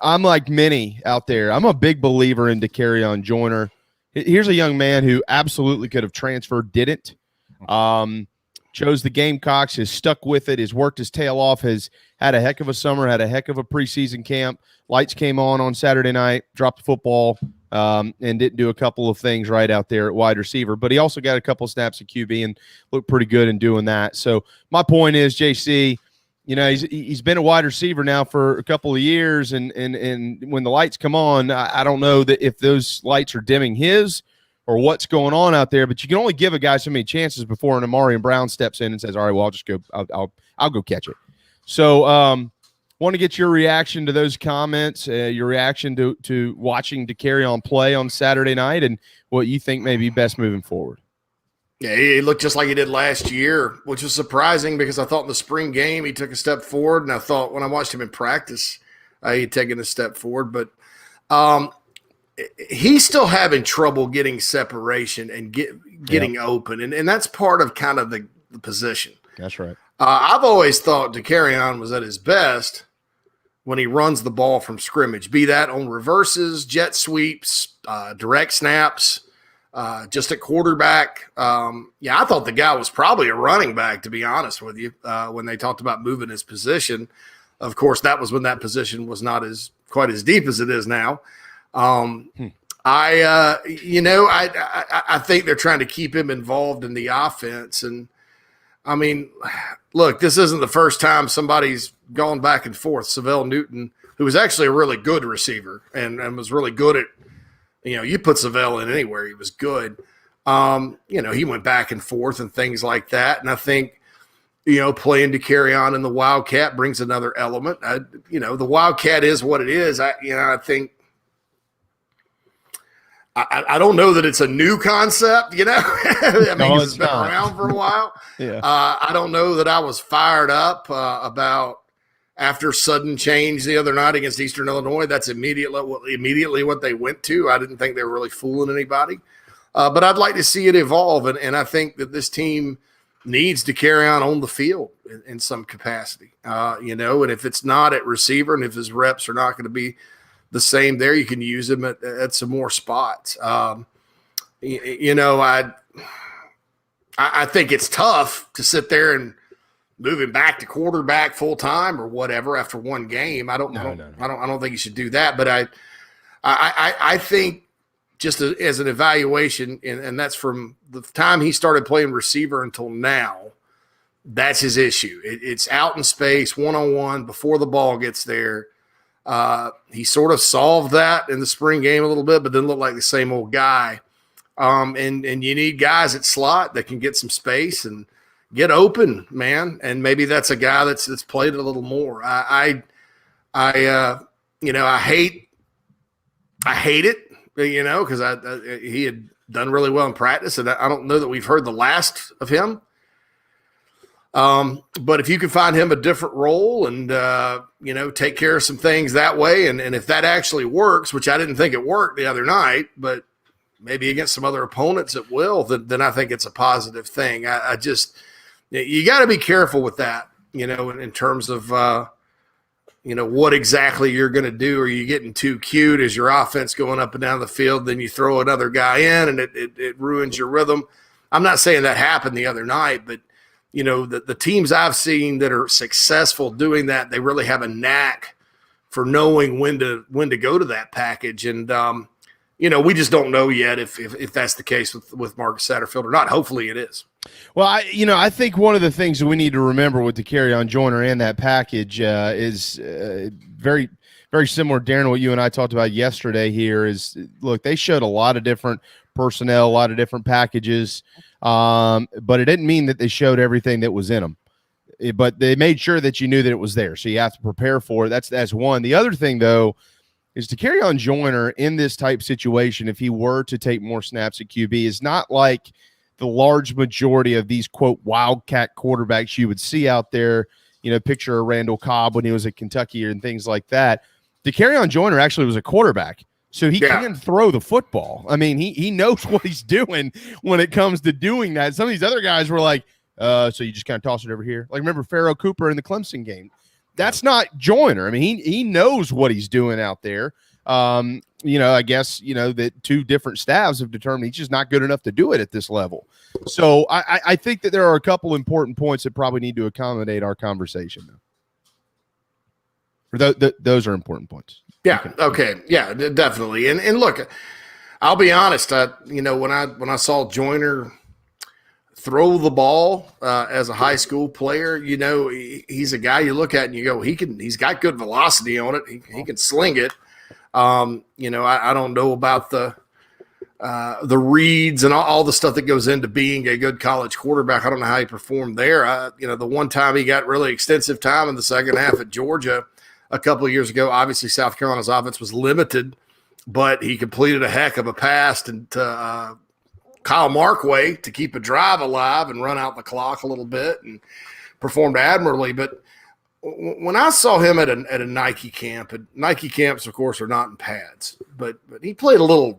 I'm like many out there. I'm a big believer in Dakereon Joyner. Here's a young man who absolutely could have transferred, didn't. Chose the Gamecocks, has stuck with it, has worked his tail off, has had a heck of a summer, had a heck of a preseason camp. Lights came on Saturday night, dropped the football, and didn't do a couple of things right out there at wide receiver. But he also got a couple of snaps at QB and looked pretty good in doing that. So my point is, JC, he's been a wide receiver now for a couple of years, and when the lights come on, I don't know that if those lights are dimming his or what's going on out there, but you can only give a guy so many chances before an Amarian Brown steps in and says, all right, well, I'll just go, I'll go catch it. So want to get your reaction to those comments, your reaction to watching Dakereon play on Saturday night, and what you think may be best moving forward. Yeah, he looked just like he did last year, which was surprising because I thought in the spring game he took a step forward, and I thought when I watched him in practice, he'd taken a step forward. But he's still having trouble getting separation and getting open, and that's part of kind of the position. That's right. I've always thought Dakereon was at his best when he runs the ball from scrimmage, be that on reverses, jet sweeps, direct snaps, just at quarterback. I thought the guy was probably a running back, to be honest with you, when they talked about moving his position. Of course, that was when that position was not quite as deep as it is now. I think they're trying to keep him involved in the offense. And I mean, look, this isn't the first time somebody's gone back and forth. Savell Newton, who was actually a really good receiver and was really good at, you put Savell in anywhere, he was good. He went back and forth and things like that. And I think, playing Dakereon in the Wildcat brings another element. The Wildcat is what it is. I think, I don't know that it's a new concept, I mean, it's been around for a while. Yeah. I don't know that I was fired up about after sudden change the other night against Eastern Illinois. That's immediately what they went to. I didn't think they were really fooling anybody. But I'd like to see it evolve, and I think that this team needs to carry on the field in some capacity, and if it's not at receiver and if his reps are not going to be the same there. You can use him at some more spots. I think it's tough to sit there and move him back to quarterback full time or whatever after one game. I don't think you should do that. But I think just as an evaluation, and that's from the time he started playing receiver until now, that's his issue. It's out in space, one-on-one, before the ball gets there. He sort of solved that in the spring game a little bit, but didn't look like the same old guy. And you need guys at slot that can get some space and get open, man. And maybe that's a guy that's played it a little more. I hate it, because he had done really well in practice, and I don't know that we've heard the last of him. But if you can find him a different role and, take care of some things that way, and if that actually works, which I didn't think it worked the other night, but maybe against some other opponents it will, then I think it's a positive thing. You got to be careful with that, in terms of, what exactly you're going to do. Are you getting too cute as your offense going up and down the field? Then you throw another guy in and it ruins your rhythm. I'm not saying that happened the other night, but the teams I've seen that are successful doing that, they really have a knack for knowing when to go to that package. And, we just don't know yet if that's the case with Marcus Satterfield or not. Hopefully it is. Well, I think one of the things that we need to remember with the carry-on joiner and that package is very, very similar, Darren, to what you and I talked about yesterday here is, look, they showed a lot of different personnel, a lot of different packages, but it didn't mean that they showed everything that was in them. But they made sure that you knew that it was there, so you have to prepare for it. That's one. The other thing, though, is to carry on joiner in this type situation, if he were to take more snaps at QB, is not like the large majority of these, quote, wildcat quarterbacks you would see out there. Picture Randall Cobb when he was at Kentucky and things like that. The carry on joiner actually was a quarterback, so he can throw the football. I mean, he knows what he's doing when it comes to doing that. Some of these other guys were like, so you just kind of toss it over here. Like, remember Pharaoh Cooper in the Clemson game? That's not joiner. I mean, he knows what he's doing out there. I guess, that two different staffs have determined he's just not good enough to do it at this level. So I think that there are a couple important points that probably need to accommodate our conversation, though. Those are important points. Yeah. Okay. Yeah, definitely. And look, I'll be honest. When I saw Joyner throw the ball as a high school player, he's a guy you look at and you go, he's got good velocity on it. He can sling it. I don't know about the reads and all the stuff that goes into being a good college quarterback. I don't know how he performed there. The one time he got really extensive time in the second half at Georgia a couple of years ago, obviously South Carolina's offense was limited, but he completed a heck of a pass to Kyle Markway to keep a drive alive and run out the clock a little bit and performed admirably. But when I saw him at a Nike camp, and Nike camps, of course, are not in pads, but he played a little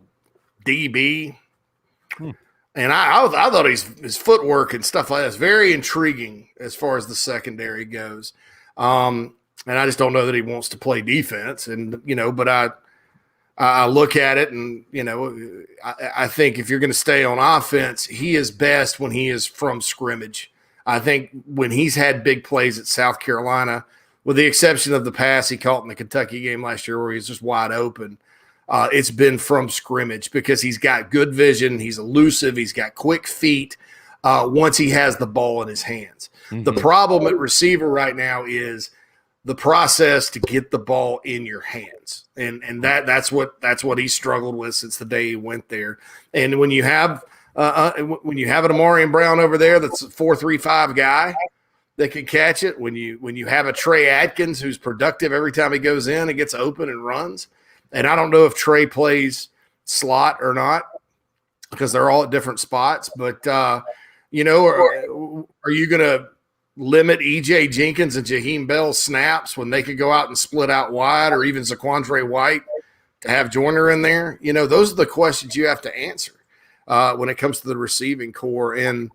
DB. And I thought his footwork and stuff like that is very intriguing as far as the secondary goes. And I just don't know that he wants to play defense. And, but I look at it and, I think if you're going to stay on offense, he is best when he is from scrimmage. I think when he's had big plays at South Carolina, with the exception of the pass he caught in the Kentucky game last year where he's just wide open, it's been from scrimmage because he's got good vision. He's elusive. He's got quick feet once he has the ball in his hands. Mm-hmm. The problem at receiver right now is the process to get the ball in your hands. And that's what he struggled with since the day he went there. And when you have an Amarian Brown over there that's a 4.35 guy that can catch it, when you have a Trey Atkins who's productive every time he goes in and gets open and runs, and I don't know if Trey plays slot or not because they're all at different spots, but are you going to limit E.J. Jenkins and Jaheim Bell's snaps when they could go out and split out wide, or even Zaquandre White to have Joyner in there? Those are the questions you have to answer when it comes to the receiving core. And,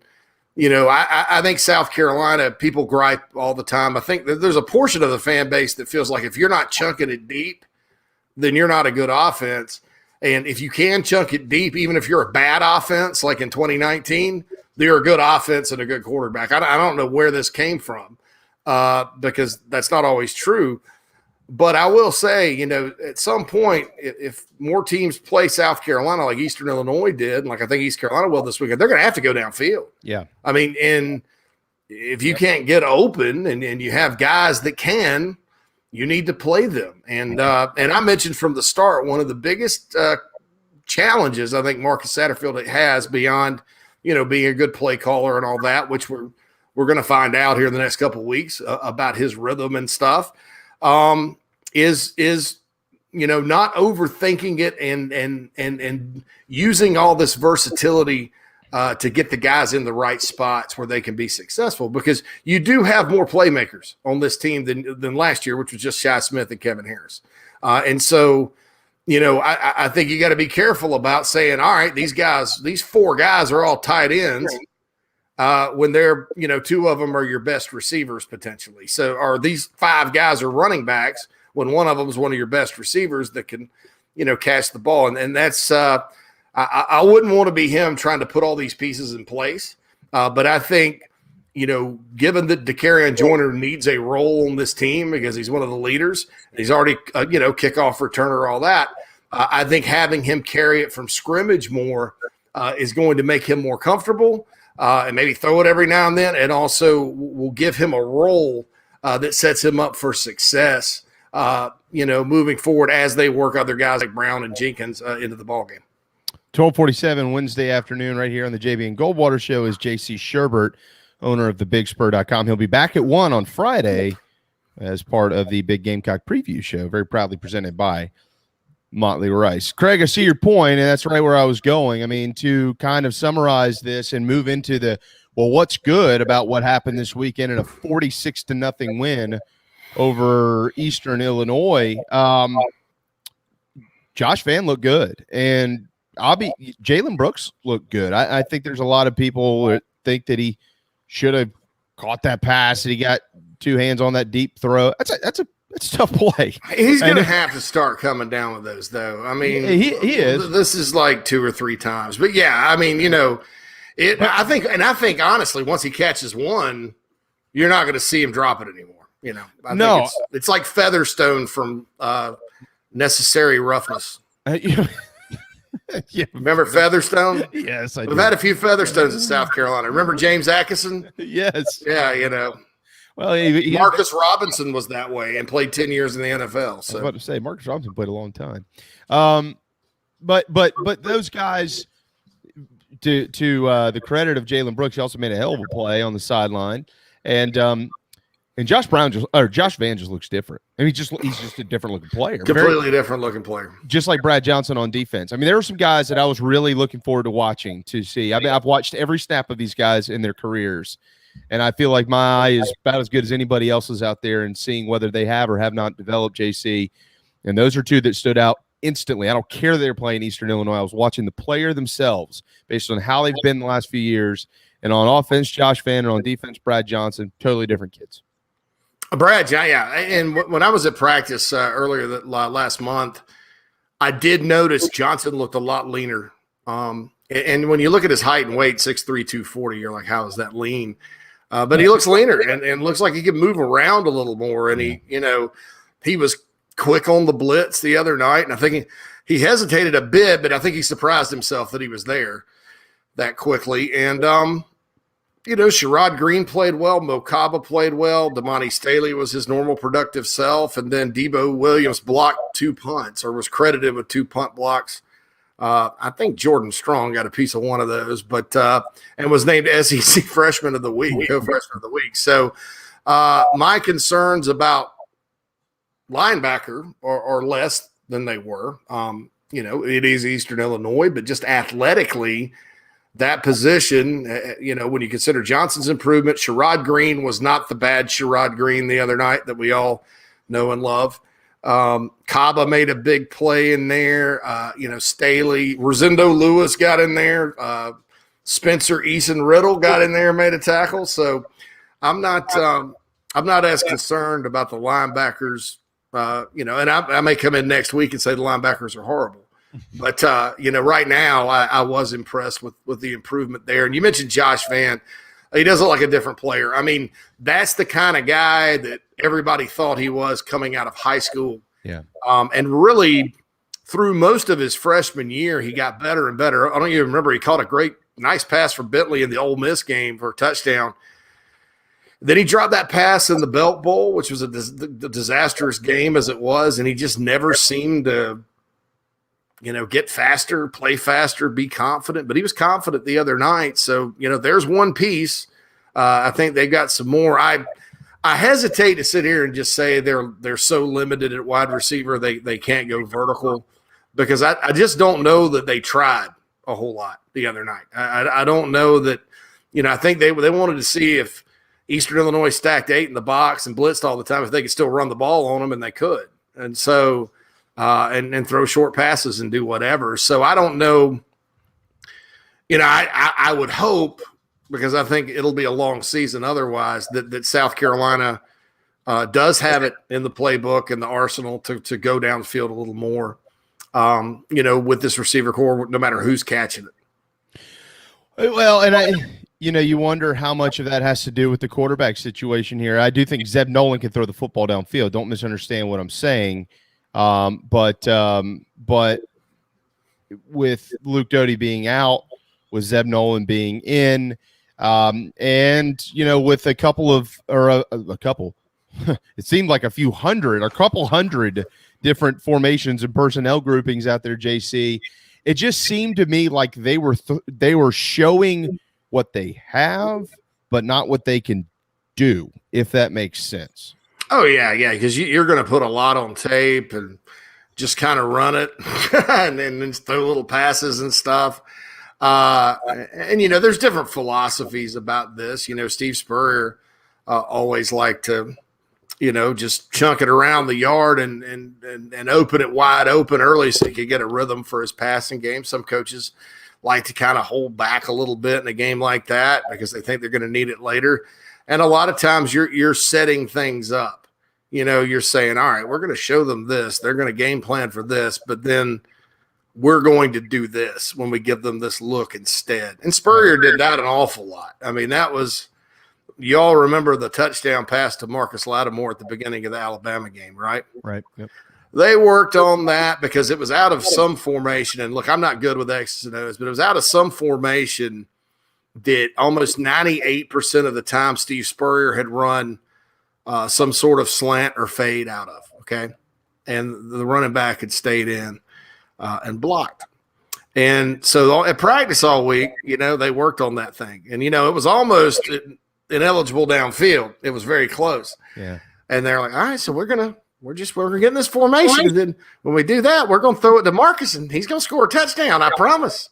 I think South Carolina, people gripe all the time. I think that there's a portion of the fan base that feels like if you're not chunking it deep, then you're not a good offense. And if you can chunk it deep, even if you're a bad offense, like in 2019, they're a good offense and a good quarterback. I don't know where this came from because that's not always true. But I will say, at some point, if more teams play South Carolina like Eastern Illinois did, and like I think East Carolina will this weekend, they're going to have to go downfield. Yeah. I mean, and if you can't get open and you have guys that can, you need to play them. And I mentioned from the start, one of the biggest challenges I think Marcus Satterfield has beyond, being a good play caller and all that, which we're going to find out here in the next couple of weeks about his rhythm and stuff. Is not overthinking it and using all this versatility to get the guys in the right spots where they can be successful, because you do have more playmakers on this team than last year, which was just Shi Smith and Kevin Harris. And so, I think you got to be careful about saying, all right, these four guys are all tight ends. When they're, two of them are your best receivers potentially. So are these five guys are running backs when one of them is one of your best receivers that can, catch the ball. And that's I wouldn't want to be him trying to put all these pieces in place. But I think, given that DeCarrion Joyner needs a role on this team because he's one of the leaders, he's already, kickoff returner, all that. I think having him carry it from scrimmage more is going to make him more comfortable. And maybe throw it every now and then, and also will give him a role that sets him up for success, moving forward as they work other guys like Brown and Jenkins into the ballgame. 12:47 Wednesday afternoon right here on the JB and Goldwater Show is JC Shuburtt, owner of the BigSpur.com. He'll be back at 1 on Friday as part of the Big Gamecock Preview Show, very proudly presented by Motley Rice. Craig, I see your point, and that's right where I was going. I mean, to kind of summarize this and move into what's good about what happened this weekend in a 46-0 win over Eastern Illinois. Josh Vann looked good, and Jalen Brooks looked good. I think there's a lot of people that think that he should have caught that pass, and he got two hands on that deep throw. That's a tough play. He's going to have to start coming down with those, though. I mean, he is. This is like 2 or 3 times, but yeah, I mean, I think honestly, once he catches one, you're not going to see him drop it anymore. I think it's like Featherstone from Necessary Roughness. Yeah. Remember Featherstone? Yes, I do. We've had a few Featherstones in South Carolina. Remember James Atkinson? Yes. Yeah, Well, Marcus Robinson was that way and played 10 years in the NFL. So I was about to say Marcus Robinson played a long time. But those guys, to the credit of Jalen Brooks, he also made a hell of a play on the sideline, and Josh Vann just looks different. I mean, he's just a different looking player, completely different looking player, just like Brad Johnson on defense. I mean, there were some guys that I was really looking forward to watching to see. I mean, I've watched every snap of these guys in their careers. And I feel like my eye is about as good as anybody else's out there in seeing whether they have or have not developed JC. And those are two that stood out instantly. I don't care that they're playing Eastern Illinois. I was watching the player themselves based on how they've been the last few years. And on offense, Josh Vann, and on defense, Brad Johnson, totally different kids. Brad, yeah. And when I was at practice earlier last month, I did notice Johnson looked a lot leaner. And when you look at his height and weight, 6'3", 240, you're like, how is that lean? But he looks leaner and looks like he can move around a little more. And he was quick on the blitz the other night. And I think he hesitated a bit, but I think he surprised himself that he was there that quickly. And, Sherrod Green played well. Mo Kaba played well. Damani Staley was his normal productive self. And then Debo Williams blocked 2 punts, or was credited with 2 punt blocks. I think Jordan Strong got a piece of one of those, but and was named SEC Freshman of the Week, co-freshman of the week. So my concerns about linebacker are less than they were. It is Eastern Illinois, but just athletically, that position, when you consider Johnson's improvement, Sherrod Green was not the bad Sherrod Green the other night that we all know and love. Kaba made a big play in there. Staley, Rosendo Lewis got in there. Spencer Eason Riddle got in there and made a tackle. So I'm not as concerned about the linebackers And I may come in next week and say the linebackers are horrible. But, right now I was impressed with the improvement there. And you mentioned Josh Vann. He does look like a different player. I mean, that's the kind of guy that everybody thought he was coming out of high school. Yeah. And really through most of his freshman year, he got better and better. I don't even remember. He caught a nice pass for Bentley in the Ole Miss game for a touchdown. Then he dropped that pass in the Belt Bowl, which was a disastrous game as it was. And he just never seemed to, get faster, play faster, be confident. But he was confident the other night. So, there's one piece. I think they've got some more. I hesitate to sit here and just say they're so limited at wide receiver they can't go vertical, because I just don't know that they tried a whole lot the other night. I don't know that, I think they wanted to see if Eastern Illinois stacked 8 in the box and blitzed all the time, if they could still run the ball on them, and they could. And so and throw short passes and do whatever. So I don't know. I would hope, because I think it'll be a long season otherwise, that South Carolina does have it in the playbook and the arsenal to go downfield a little more, with this receiver core, no matter who's catching it. Well, and you wonder how much of that has to do with the quarterback situation here. I do think Zeb Nolan can throw the football downfield. Don't misunderstand what I'm saying. But with Luke Doty being out, with Zeb Nolan being in, and with a couple, it seemed like a couple hundred different formations and personnel groupings out there, JC. It just seemed to me like they were showing what they have, but not what they can do, if that makes sense. Oh, yeah, because you're going to put a lot on tape and just kind of run it and then throw little passes and stuff. There's different philosophies about this. Steve Spurrier always liked to, just chunk it around the yard and open it wide open early so he could get a rhythm for his passing game. Some coaches like to kind of hold back a little bit in a game like that because they think they're going to need it later. And a lot of times you're setting things up. You're saying, all right, we're going to show them this. They're going to game plan for this, but then we're going to do this when we give them this look instead. And Spurrier did that an awful lot. I mean, that was – you all remember the touchdown pass to Marcus Lattimore at the beginning of the Alabama game, right? Right. Yep. They worked on that because it was out of some formation. And, look, I'm not good with X's and O's, but it was out of some formation that almost 98% of the time Steve Spurrier had run some sort of slant or fade out of, okay? And the running back had stayed in and blocked. And so at practice all week, they worked on that thing. And, it was almost ineligible downfield. It was very close. Yeah. And they're like, all right, so we're getting this formation. And then when we do that, we're going to throw it to Marcus, and he's going to score a touchdown, I promise.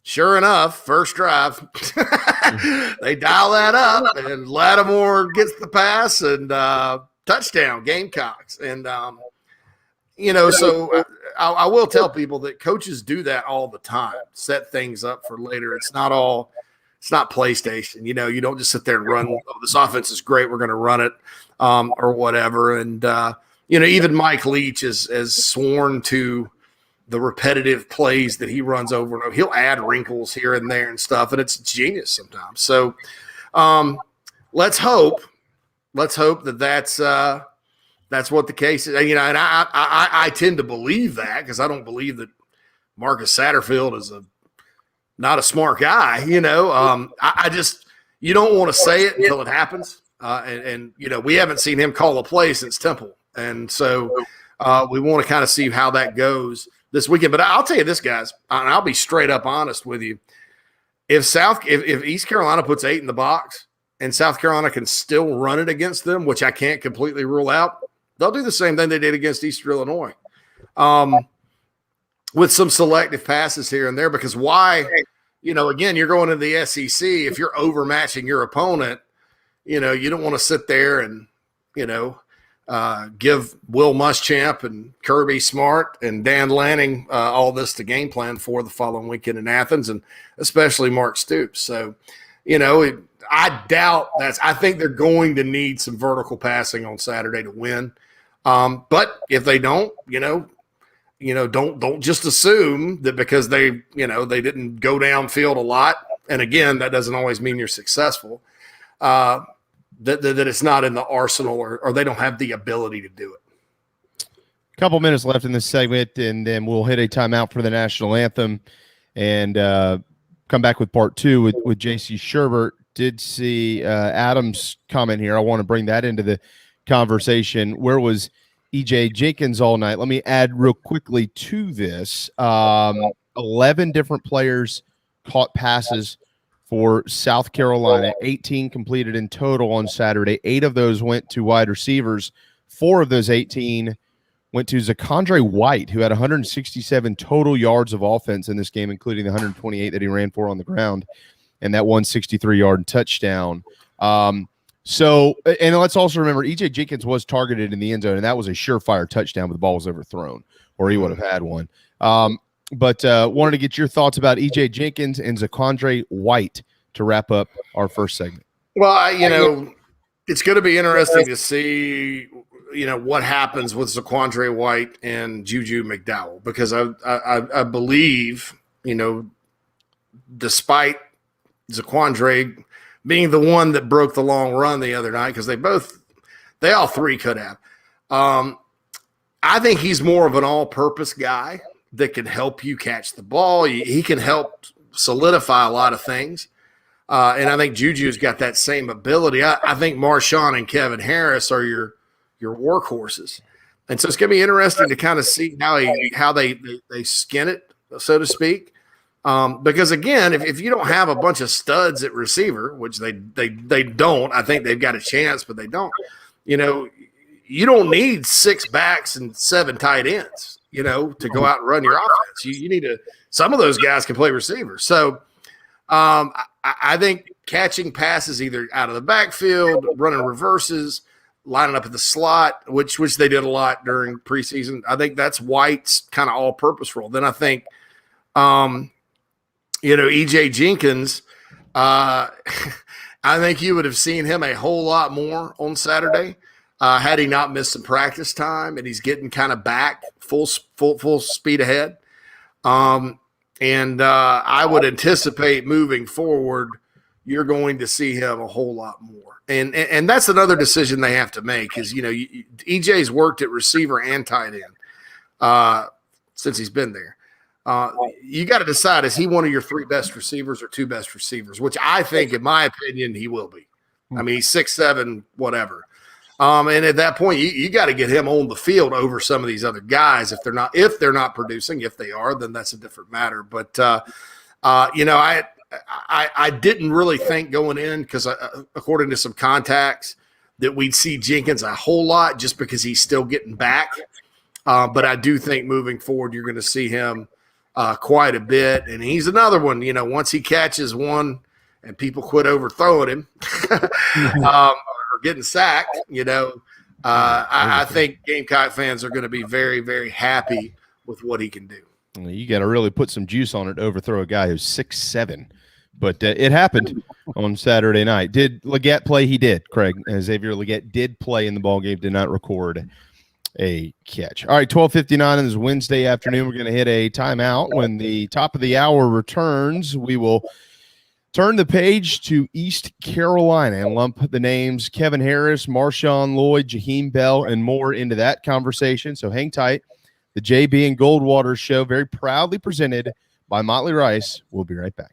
Sure enough, first drive, they dial that up, and Lattimore gets the pass and touchdown, Gamecocks. And, so I will tell people that coaches do that all the time, set things up for later. It's not PlayStation. You don't just sit there and run, oh, this offense is great, we're going to run it or whatever. And, even Mike Leach has sworn to the repetitive plays that he runs over and over. He'll add wrinkles here and there and stuff, and it's genius sometimes. So let's hope that that's what the case is. And I tend to believe that, because I don't believe that Marcus Satterfield is not a smart guy. I just, you don't want to say it until it happens. And we haven't seen him call a play since Temple, and so we want to kind of see how that goes this weekend. But I'll tell you this, guys, and I'll be straight up honest with you. If East Carolina puts 8 in the box and South Carolina can still run it against them, which I can't completely rule out, they'll do the same thing they did against Eastern Illinois, with some selective passes here and there. Because why, again, you're going into the SEC. If you're overmatching your opponent, you don't want to sit there and, give Will Muschamp and Kirby Smart and Dan Lanning all this to game plan for the following weekend in Athens, and especially Mark Stoops. So, I doubt I think they're going to need some vertical passing on Saturday to win. But if they don't, don't just assume that because they didn't go downfield a lot. And again, that doesn't always mean you're successful. That it's not in the arsenal or they don't have the ability to do it. Couple minutes left in this segment, and then we'll hit a timeout for the national anthem and come back with part two with JC Shuburtt. Did see Adam's comment here. I want to bring that into the conversation. Where was EJ Jenkins all night? Let me add real quickly to this. 11 different players caught passes for South Carolina. 18 completed in total on Saturday. 8 of those went to wide receivers. 4 of those 18 went to Zakondre White, who had 167 total yards of offense in this game, including the 128 that he ran for on the ground and that 163-yard touchdown. So, and let's also remember, EJ Jenkins was targeted in the end zone, and that was a surefire touchdown, but the ball was overthrown, or he would have had one. But wanted to get your thoughts about EJ Jenkins and Zakondre White to wrap up our first segment. Well, it's going to be interesting to see what happens with Zakondre White and Juju McDowell, because I believe, despite Zakondre being the one that broke the long run the other night, because they all three could have. I think he's more of an all-purpose guy that can help you catch the ball. He can help solidify a lot of things. And I think Juju's got that same ability. I think Marshawn and Kevin Harris are your workhorses. And so it's going to be interesting to kind of see how they skin it, so to speak. Because again, if you don't have a bunch of studs at receiver, which they don't, I think they've got a chance, but they don't. You don't need 6 backs and 7 tight ends, to go out and run your offense. You need some of those guys can play receiver. So I think catching passes either out of the backfield, running reverses, lining up at the slot, which they did a lot during preseason. I think that's White's kind of all-purpose role. Then I think, EJ Jenkins, I think you would have seen him a whole lot more on Saturday had he not missed some practice time, and he's getting kind of back full speed ahead. And I would anticipate moving forward, you're going to see him a whole lot more. And that's another decision they have to make is, EJ's worked at receiver and tight end since he's been there. You got to decide, is he one of your 3 best receivers or 2 best receivers, which I think, in my opinion, he will be. I mean, he's 6'7", whatever. And at that point, you got to get him on the field over some of these other guys. If they're not producing. If they are, then that's a different matter. But I didn't really think going in, because according to some contacts, that we'd see Jenkins a whole lot just because he's still getting back. But I do think moving forward, you're going to see him quite a bit. And he's another one, once he catches one and people quit overthrowing him or getting sacked, I think Gamecock fans are going to be very, very happy with what he can do. You got to really put some juice on it to overthrow a guy who's 6'7". But it happened on Saturday night. Did Leggett play? He did, Craig. Xavier Leggett did play in the ballgame, did not record a catch. All right, 12:59 on this Wednesday afternoon. We're going to hit a timeout. When the top of the hour returns, we will turn the page to East Carolina and lump the names Kevin Harris, Marshawn Lloyd, Jaheim Bell, and more into that conversation. So hang tight. The JB and Goldwater Show, very proudly presented by Motley Rice. We'll be right back.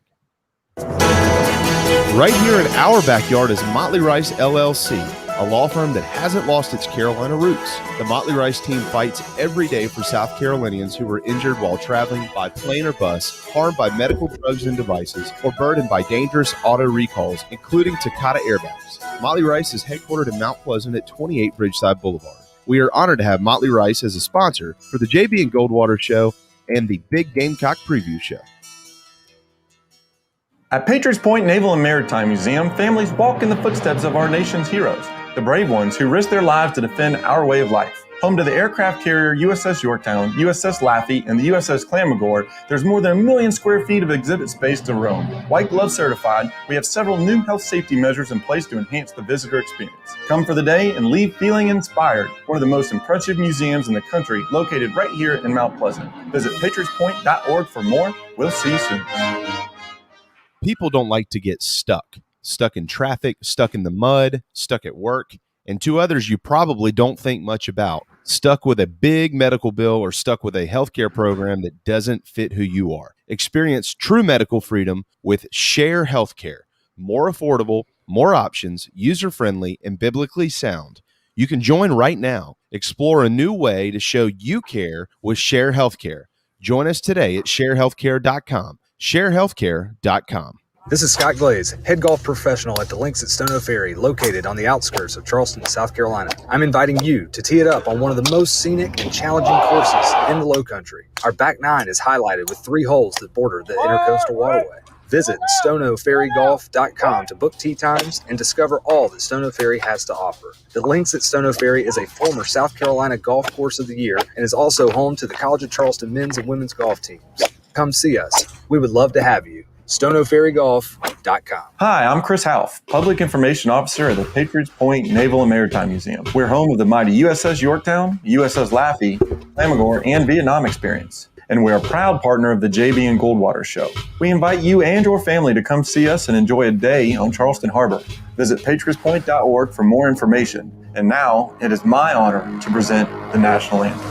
Right here in our backyard is Motley Rice LLC, a law firm that hasn't lost its Carolina roots. The Motley Rice team fights every day for South Carolinians who were injured while traveling by plane or bus, harmed by medical drugs and devices, or burdened by dangerous auto recalls, including Takata airbags. Motley Rice is headquartered in Mount Pleasant at 28 Bridgeside Boulevard. We are honored to have Motley Rice as a sponsor for the JB and Goldwater Show and the Big Gamecock Preview Show. At Patriots Point Naval and Maritime Museum, families walk in the footsteps of our nation's heroes, the brave ones who risked their lives to defend our way of life. Home to the aircraft carrier USS Yorktown, USS Laffey, and the USS Clamagore, there's more than 1 million square feet of exhibit space to roam. White Glove certified, we have several new health safety measures in place to enhance the visitor experience. Come for the day and leave feeling inspired. One of the most impressive museums in the country, located right here in Mount Pleasant. Visit patriotspoint.org for more. We'll see you soon. People don't like to get stuck in traffic, stuck in the mud, stuck at work, and two others you probably don't think much about, stuck with a big medical bill or stuck with a healthcare program that doesn't fit who you are. Experience true medical freedom with Share Healthcare. More affordable, more options, user-friendly, and biblically sound. You can join right now. Explore a new way to show you care with Share Healthcare. Join us today at sharehealthcare.com. sharehealthcare.com. This is Scott Glaze, head golf professional at the Links at Stono Ferry, located on the outskirts of Charleston, South Carolina. I'm inviting you to tee it up on one of the most scenic and challenging courses in the Lowcountry. Our back nine is highlighted with 3 holes that border the Intercoastal Waterway. Visit stonoferrygolf.com to book tee times and discover all that Stono Ferry has to offer. The Links at Stono Ferry is a former South Carolina Golf Course of the Year and is also home to the College of Charleston men's and women's golf teams. Come see us. We would love to have you. stonoferrygolf.com. Hi, I'm Chris Half, Public Information Officer at the Patriots Point Naval and Maritime Museum. We're home of the mighty USS Yorktown, USS Laffey, Clamagore, and Vietnam experience. And we're a proud partner of the JB and Goldwater Show. We invite you and your family to come see us and enjoy a day on Charleston Harbor. Visit patriotspoint.org for more information. And now, it is my honor to present the national anthem.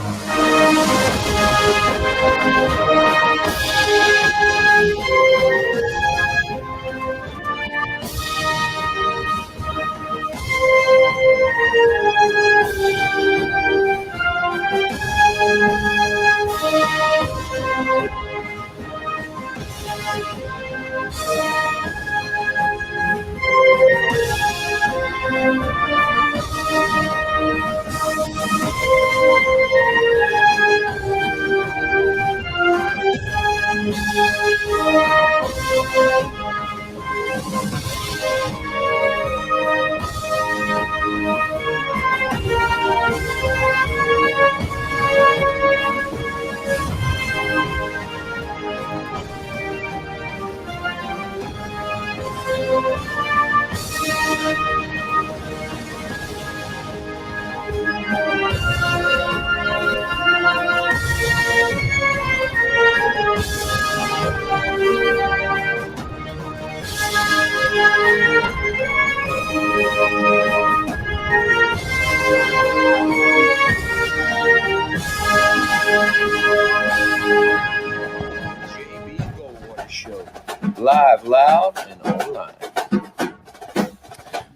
Live, loud, and online.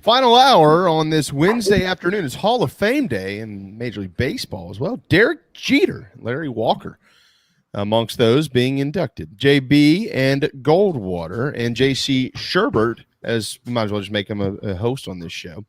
Final hour on this Wednesday afternoon is Hall of Fame Day in Major League Baseball as well. Derek Jeter, Larry Walker, amongst those being inducted. JB and Goldwater and JC Shuburtt, as we might as well just make him a host on this show.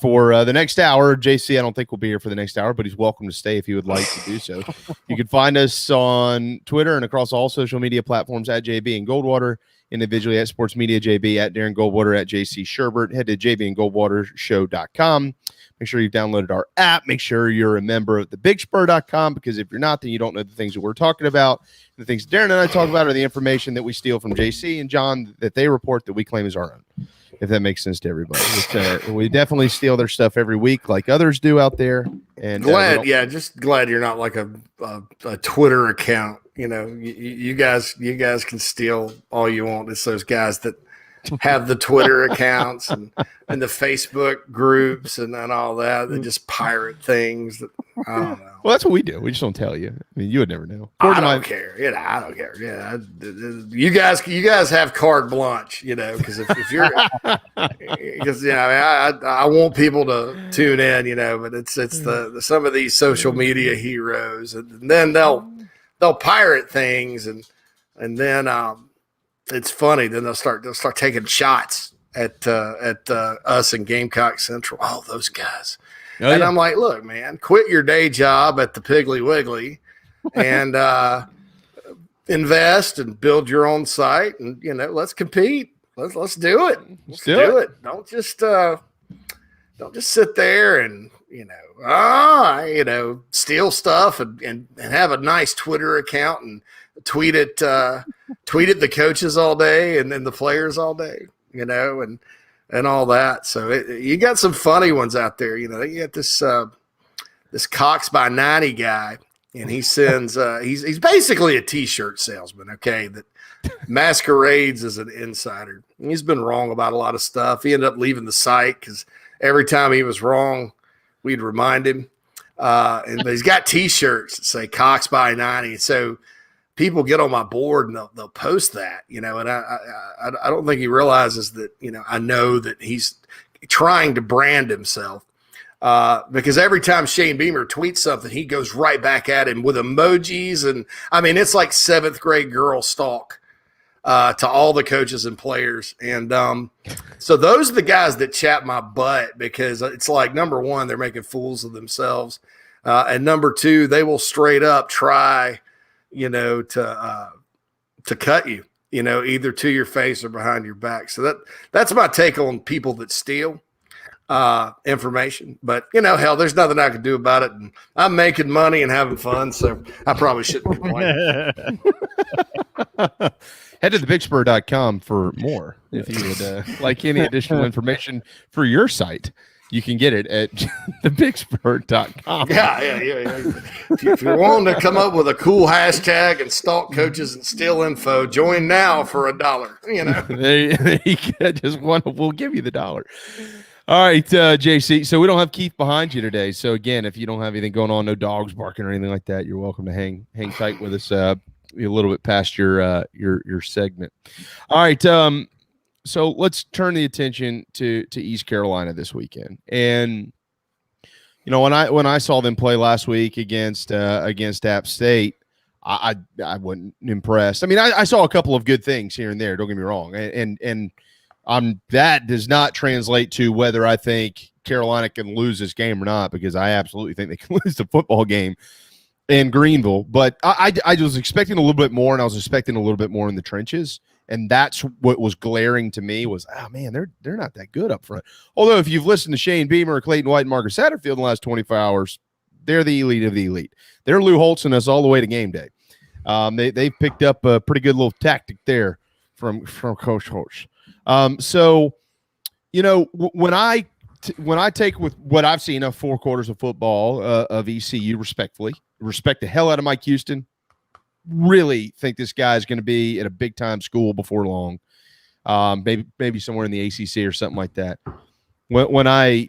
For the next hour, JC, I don't think will be here for the next hour, but he's welcome to stay if he would like to do so. You can find us on Twitter and across all social media platforms at JB and Goldwater, individually at Sports Media JB, at Darren Goldwater, at JC Shuburtt. Head to jbandgoldwatershow.com. Make sure you've downloaded our app. Make sure you're a member of the bigspur.com, because if you're not, then you don't know the things that we're talking about. The things Darren and I talk about are the information that we steal from JC and John that they report that we claim is our own, if that makes sense to everybody. We definitely steal their stuff every week like others do out there. And just glad you're not like a Twitter account. You know, you guys can steal all you want. It's those guys that have the Twitter accounts and the Facebook groups and all that just pirate things. That, I don't know. Well, that's what we do. We just don't tell you. I mean, you would never know. I don't care. I don't care. Yeah, you guys have carte blanche. You know, because if you're, because I want people to tune in. You know, but it's the some of these social media heroes, and then they'll pirate things, and then it's funny. Then they'll start taking shots at us in Gamecock Central. Oh, those guys. Oh, and yeah. I'm like, look, man, quit your day job at the Piggly Wiggly and invest and build your own site, and let's compete. Let's do it. Let's do it. Don't just sit there and steal stuff and have a nice Twitter account and tweet at the coaches all day and then the players all day, and all that. So you got some funny ones out there. You got this Cox by 90 guy, and he sends he's basically a T-shirt salesman, okay, that masquerades as an insider. He's been wrong about a lot of stuff. He ended up leaving the site because every time he was wrong, we'd remind him. And he's got T-shirts that say Cox by 90. So people get on my board and they'll post that, and I don't think he realizes that, I know that he's trying to brand himself. Because every time Shane Beamer tweets something, he goes right back at him with emojis. And I mean, it's like 7th grade girl stalk to all the coaches and players. And so those are the guys that chat my butt, because it's like, number one, they're making fools of themselves. And number two, they will straight up try, to cut you, either to your face or behind your back. So that's my take on people that steal information. But hell, there's nothing I can do about it, and I'm making money and having fun, so I probably shouldn't complain. Head to thebigspur.com for more. If you would like any additional information for your site, you can get it at thebigspur.com. Yeah. If you're wanting to come up with a cool hashtag and stalk coaches and steal info, join now for $1. We'll give you the $1. All right, JC. So we don't have Keith behind you today. So again, if you don't have anything going on, no dogs barking or anything like that, you're welcome to hang tight with us a little bit past your segment. All right. So let's turn the attention to East Carolina this weekend. And when I saw them play last week against App State, I wasn't impressed. I mean, I saw a couple of good things here and there. Don't get me wrong, and that does not translate to whether I think Carolina can lose this game or not, because I absolutely think they can lose the football game in Greenville. But I was expecting a little bit more, and I was expecting a little bit more in the trenches. And that's what was glaring to me was, oh, man, they're not that good up front. Although if you've listened to Shane Beamer, Clayton White, and Marcus Satterfield in the last 24 hours, they're the elite of the elite. They're Lou Holtzing us all the way to game day. They picked up a pretty good little tactic there from Coach Holtz. So, when I take with what I've seen of 4 quarters of football of ECU, respect the hell out of Mike Houston. Really think this guy is going to be at a big time school before long. Maybe somewhere in the ACC or something like that. When I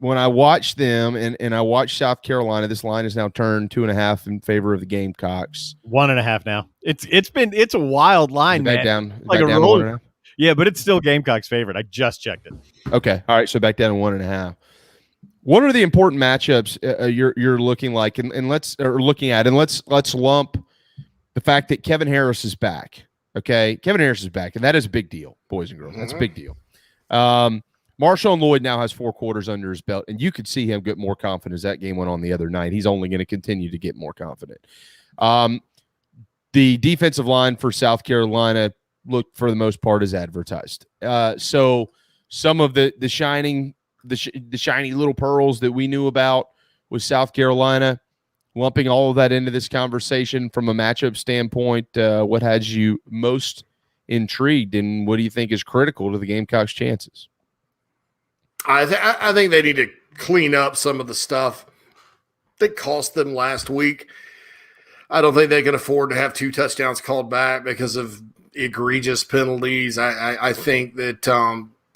watch them and I watch South Carolina, this line is now turned 2.5 in favor of the Gamecocks. 1.5 now. It's a wild line, back man. Down, like back a down roller. Yeah, but it's still Gamecocks' favorite. I just checked it. Okay, all right. So back down to 1.5. What are the important matchups you're looking like, and let's lump the fact that Kevin Harris is back. Okay, Kevin Harris is back, and that is a big deal, boys and girls. That's a big deal. Marshawn Lloyd now has 4 quarters under his belt, and you could see him get more confident as that game went on the other night. He's only going to continue to get more confident. The defensive line for South Carolina looked, for the most part, as advertised. So some of the shiny little pearls that we knew about with South Carolina, lumping all of that into this conversation from a matchup standpoint, what has you most intrigued, and what do you think is critical to the Gamecocks' chances? I think they need to clean up some of the stuff that cost them last week. I don't think they can afford to have 2 touchdowns called back because of egregious penalties. I think that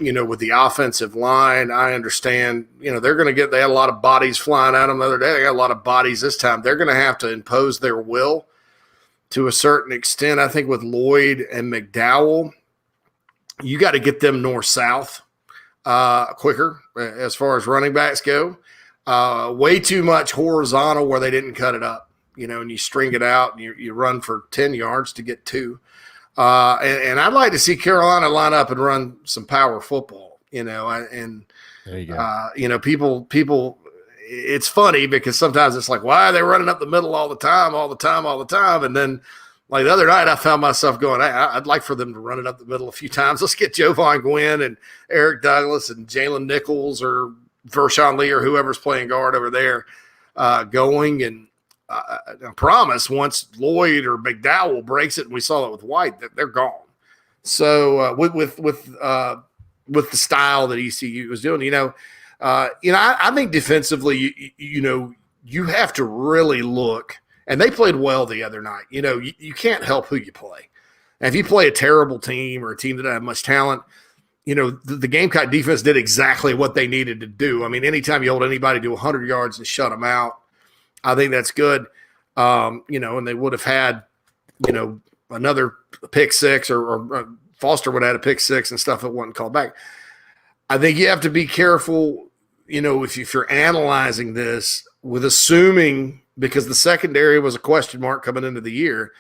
with the offensive line, I understand, they're going to they had a lot of bodies flying at them the other day. They got a lot of bodies this time. They're going to have to impose their will to a certain extent. I think with Lloyd and McDowell, you got to get them north-south quicker as far as running backs go. Way too much horizontal where they didn't cut it up, and you string it out and you run for 10 yards to get 2. And I'd like to see Carolina line up and run some power football, and there you go. People, it's funny because sometimes it's like, why are they running up the middle all the time? And then like the other night, I found myself going, I'd like for them to run it up the middle a few times. Let's get Jovan Gwynn and Eric Douglas and Jalen Nichols or Vershawn Lee or whoever's playing guard over there going. And I promise once Lloyd or McDowell breaks it, and we saw that with White, that they're gone. So with the style that ECU was doing, I think defensively, you have to really look, and they played well the other night. You can't help who you play. And if you play a terrible team or a team that doesn't have much talent, the Gamecock defense did exactly what they needed to do. I mean, anytime you hold anybody to 100 yards and shut them out, I think that's good. And they would have had, another pick six or Foster would have had a pick six and stuff that wasn't called back. I think you have to be careful, if you're analyzing this with assuming, because the secondary was a question mark coming into the year,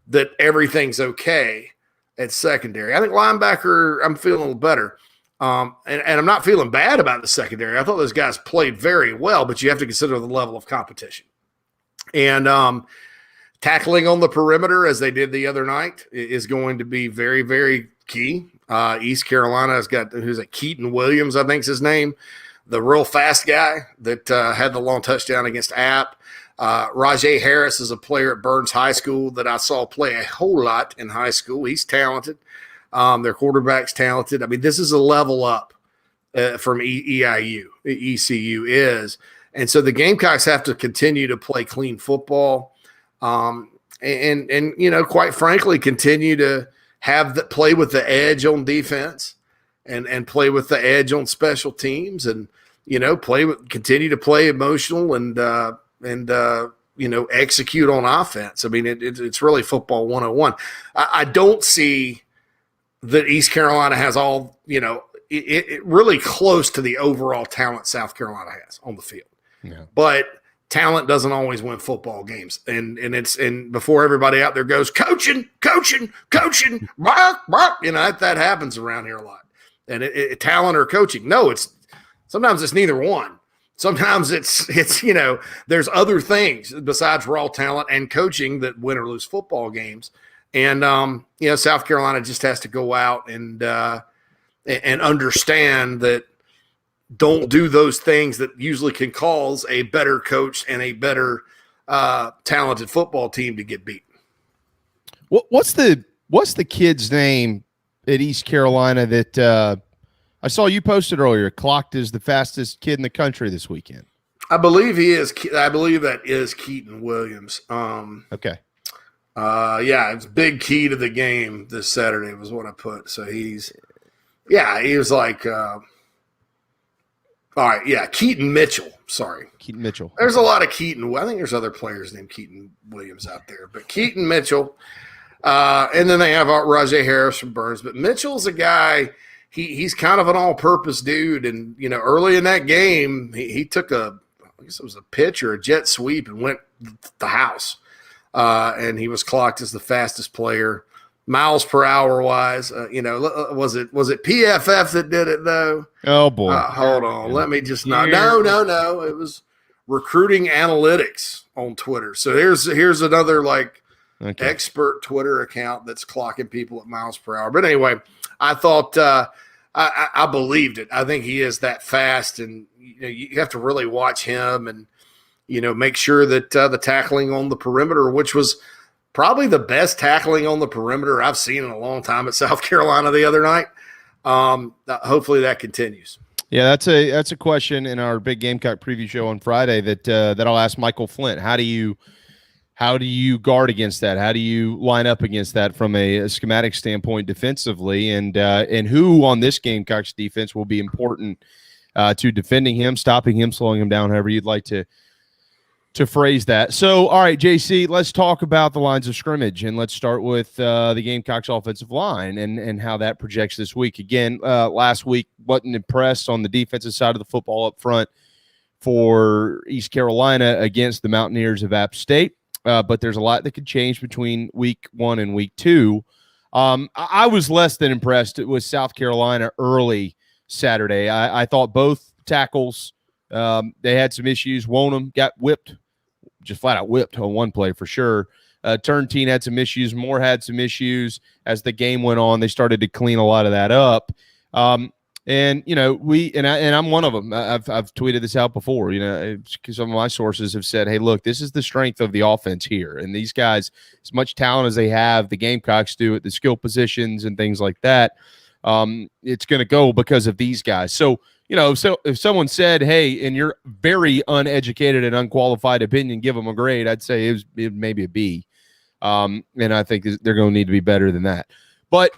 that everything's okay at secondary. I think linebacker, I'm feeling a little better. And I'm not feeling bad about the secondary. I thought those guys played very well, but you have to consider the level of competition. And tackling on the perimeter, as they did the other night, is going to be very, very key. East Carolina has got, Keaton Williams, I think's his name, the real fast guy that had the long touchdown against App. Rajay Harris is a player at Burns High School that I saw play a whole lot in high school. He's talented. Their quarterback's talented. I mean, this is a level up from ECU is. And so the Gamecocks have to continue to play clean football. And quite frankly, continue to play with the edge on defense and play with the edge on special teams and, continue to play emotional and execute on offense. I mean, it's really football 101. I don't see that East Carolina has all, it really close to the overall talent South Carolina has on the field. Yeah. But talent doesn't always win football games. And before everybody out there goes, coaching, bark, that happens around here a lot. And talent or coaching. No, sometimes it's neither one. Sometimes it's there's other things besides raw talent and coaching that win or lose football games. And South Carolina just has to go out and understand that don't do those things that usually can cause a better coach and a better talented football team to get beaten. What's the kid's name at East Carolina that I saw you posted earlier? Clocked as the fastest kid in the country this weekend. I believe he is. I believe that is Keaton Williams. Okay. It's big key to the game this Saturday was what I put. So he was like, all right, yeah, Keaton Mitchell. Sorry. Keaton Mitchell. There's a lot of Keaton. I think there's other players named Keaton Williams out there, but Keaton Mitchell. And then they have Rajay Harris from Burns. But Mitchell's a guy, he's kind of an all-purpose dude. And, early in that game, he took I guess it was a pitch or a jet sweep and went the house. And he was clocked as the fastest player. Miles per hour wise, was it PFF that did it though? Oh boy! Hold on, let me just not. No. It was Recruiting Analytics on Twitter. So here's another expert Twitter account that's clocking people at miles per hour. But anyway, I thought I believed it. I think he is that fast, and you have to really watch him and make sure that the tackling on the perimeter, which was probably the best tackling on the perimeter I've seen in a long time at South Carolina the other night. Hopefully that continues. Yeah, that's a question in our big Gamecock preview show on Friday that I'll ask Michael Flint. How do you guard against that? How do you line up against that from a schematic standpoint defensively? And who on this Gamecocks defense will be important to defending him, stopping him, slowing him down, however you'd like to phrase that. So, all right, JC, let's talk about the lines of scrimmage, and let's start with the Gamecocks offensive line and how that projects this week. Again, last week wasn't impressed on the defensive side of the football up front for East Carolina against the Mountaineers of App State, but there's a lot that could change between week 1 and week 2. I was less than impressed with South Carolina early Saturday. I thought both tackles, they had some issues. Wonham got whipped, just flat out whipped on one play for sure. Turntine had some issues. Moore had some issues. As the game went on, they started to clean a lot of that up. And I'm one of them. I've tweeted this out before. Because some of my sources have said, "Hey, look, this is the strength of the offense here, and these guys, as much talent as they have, the Gamecocks do at the skill positions and things like that. It's going to go because of these guys." So if someone said, "Hey," in your very uneducated and unqualified opinion, give them a grade, I'd say it maybe a B. And I think they're going to need to be better than that. But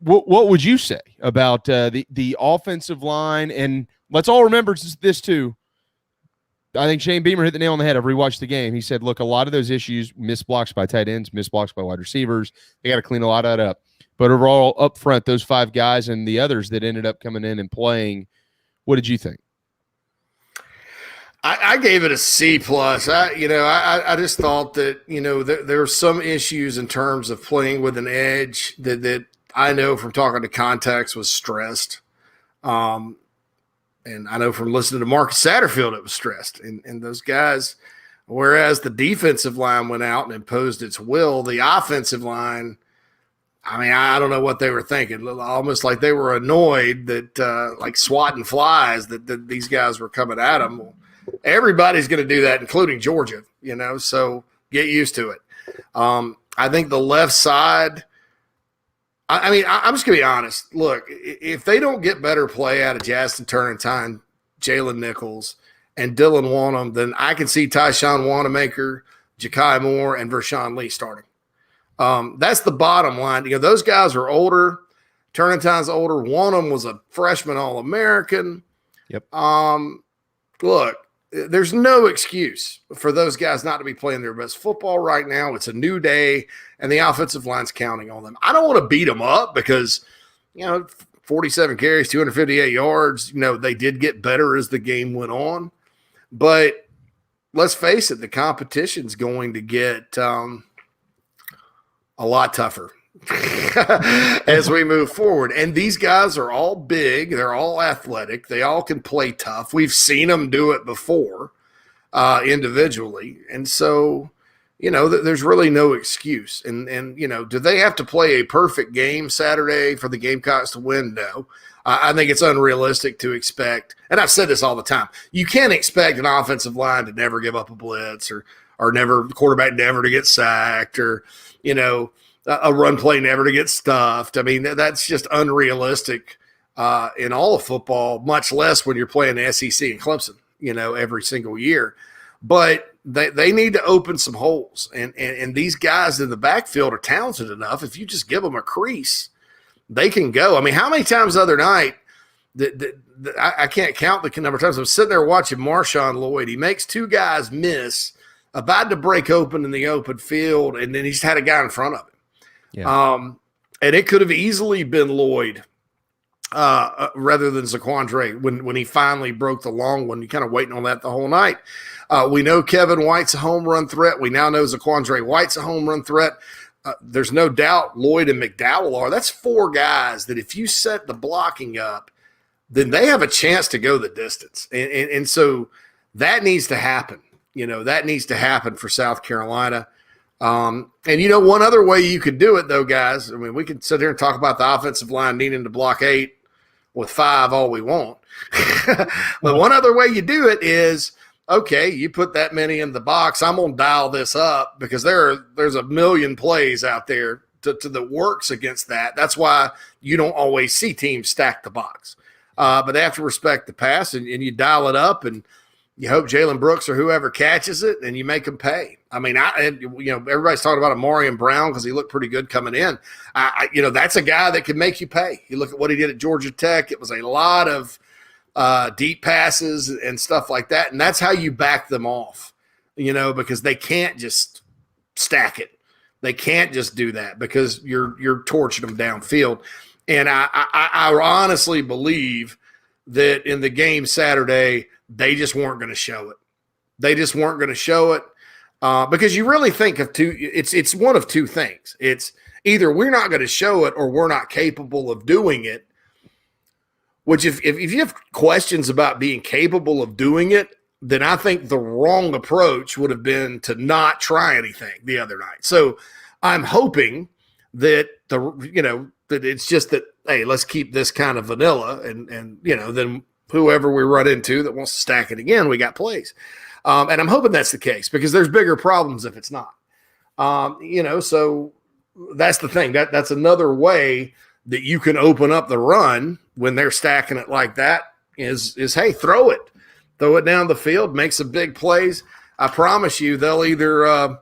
what would you say about the offensive line? And let's all remember this too. I think Shane Beamer hit the nail on the head. I've rewatched the game. He said, look, a lot of those issues, missed blocks by tight ends, missed blocks by wide receivers, they got to clean a lot of that up. But overall, up front, those 5 guys and the others that ended up coming in and playing, what did you think? I gave it a C+. I just thought that, there were some issues in terms of playing with an edge that I know from talking to contacts was stressed. And I know from listening to Marcus Satterfield, it was stressed. And those guys, whereas the defensive line went out and imposed its will, the offensive line, I don't know what they were thinking. Almost like they were annoyed that, like swatting flies, that these guys were coming at them. Well, everybody's going to do that, including Georgia, so get used to it. I think the left side, I'm just going to be honest. Look, if they don't get better play out of Justin Turrentine, Jalen Nichols, and Dylan Wanham, then I can see Tyshawn Wanamaker, Ja'Kai Moore, and Vershawn Lee starting. That's the bottom line. Those guys are older. Turrentine's older. Wanham was a freshman All-American. Yep. Look, there's no excuse for those guys not to be playing their best football right now. It's a new day, and the offensive line's counting on them. I don't want to beat them up because, 47 carries, 258 yards, they did get better as the game went on. But let's face it, the competition's going to get a lot tougher as we move forward. And these guys are all big. They're all athletic. They all can play tough. We've seen them do it before individually. And so, there's really no excuse. And do they have to play a perfect game Saturday for the Gamecocks to win? No. I think it's unrealistic to expect, and I've said this all the time, you can't expect an offensive line to never give up a blitz or quarterback never to get sacked or, a run play never to get stuffed. That's just unrealistic in all of football, much less when you're playing the SEC and Clemson, every single year. But they need to open some holes. And these guys in the backfield are talented enough. If you just give them a crease, they can go. How many times the other night, I can't count the number of times. I was sitting there watching Marshawn Lloyd. He makes 2 guys miss, about to break open in the open field, and then he's had a guy in front of him. Yeah. And it could have easily been Lloyd rather than Zaquandre when he finally broke the long one. You're kind of waiting on that the whole night. We know Kevin White's a home run threat. We now know Zaquandre White's a home run threat. There's no doubt Lloyd and McDowell are. That's 4 guys that if you set the blocking up, then they have a chance to go the distance. And so that needs to happen. That needs to happen for South Carolina. And one other way you could do it, though, guys, we can sit here and talk about the offensive line needing to block 8 with 5 all we want. But one other way you do it is, okay, you put that many in the box. I'm going to dial this up because there's a million plays out there that works against that. That's why you don't always see teams stack the box. But they have to respect the pass, and you dial it up, and you hope Jalen Brooks or whoever catches it, and you make them pay. Everybody's talking about Amarian Brown because he looked pretty good coming in. That's a guy that can make you pay. You look at what he did at Georgia Tech. It was a lot of deep passes and stuff like that, and that's how you back them off, because they can't just stack it. They can't just do that because you're torching them downfield. And I honestly believe that in the game Saturday, they just weren't going to show it. They just weren't going to show it because you really think of two. It's one of 2 things. It's either we're not going to show it or we're not capable of doing it. Which if you have questions about being capable of doing it, then I think the wrong approach would have been to not try anything the other night. So I'm hoping that that it's just that hey, let's keep this kind of vanilla, and then whoever we run into that wants to stack it again, we got plays. And I'm hoping that's the case, because there's bigger problems if it's not. So that's the thing. That's another way that you can open up the run when they're stacking it like that is hey, throw it down the field, make some big plays. I promise you they'll either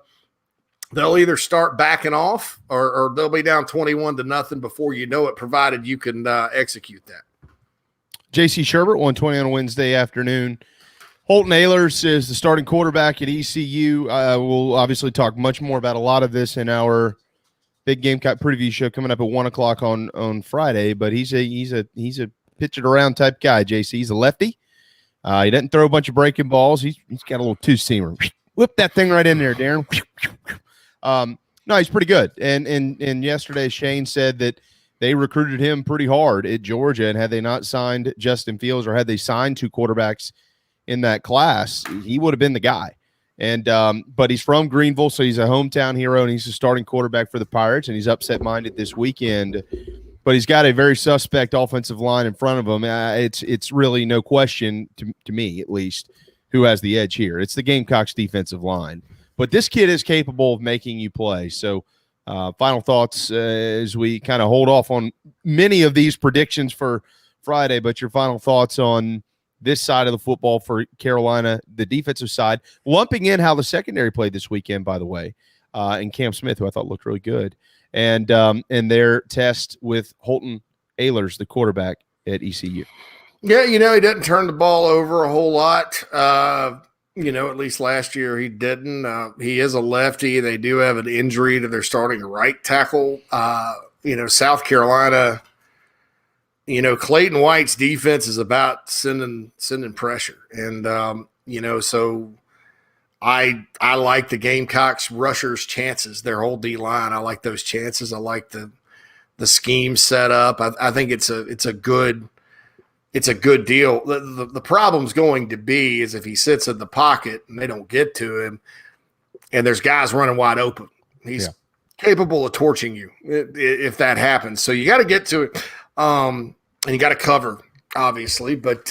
start backing off or they'll be down 21-0 before you know it, provided you can execute that. JC Shuburtt, 1:20 on a Wednesday afternoon. Holton Ahlers is the starting quarterback at ECU. We'll obviously talk much more about a lot of this in our big Gamecock preview show coming up at 1:00 on Friday. But he's a pitch it around type guy. JC, he's a lefty. He doesn't throw a bunch of breaking balls. He's got a little two-seamer. Whip that thing right in there, Darren. No, he's pretty good. And yesterday Shane said that they recruited him pretty hard at Georgia, and had they not signed Justin Fields, or had they signed two quarterbacks in that class, he would have been the guy. And but he's from Greenville, so he's a hometown hero, and he's the starting quarterback for the Pirates, and he's upset-minded this weekend. But he's got a very suspect offensive line in front of him. It's really no question, to me at least, who has the edge here. It's the Gamecocks defensive line. But this kid is capable of making you play. So final thoughts as we kind of hold off on many of these predictions for Friday, but your final thoughts on this side of the football for Carolina, the defensive side, lumping in how the secondary played this weekend, by the way, and Cam Smith, who I thought looked really good, and their test with Holton Ahlers, the quarterback at ECU. Yeah, he didn't turn the ball over a whole lot. At least last year he didn't. He is a lefty. They do have an injury to their starting right tackle. South Carolina, Clayton White's defense is about sending pressure. And, so I like the Gamecocks rushers' chances, their whole D-line. I like those chances. I like the scheme set up. I think it's a good deal. The problem's going to be is if he sits in the pocket and they don't get to him and there's guys running wide open. He's capable of torching you if that happens. So you got to get to it. And you got to cover, obviously. But,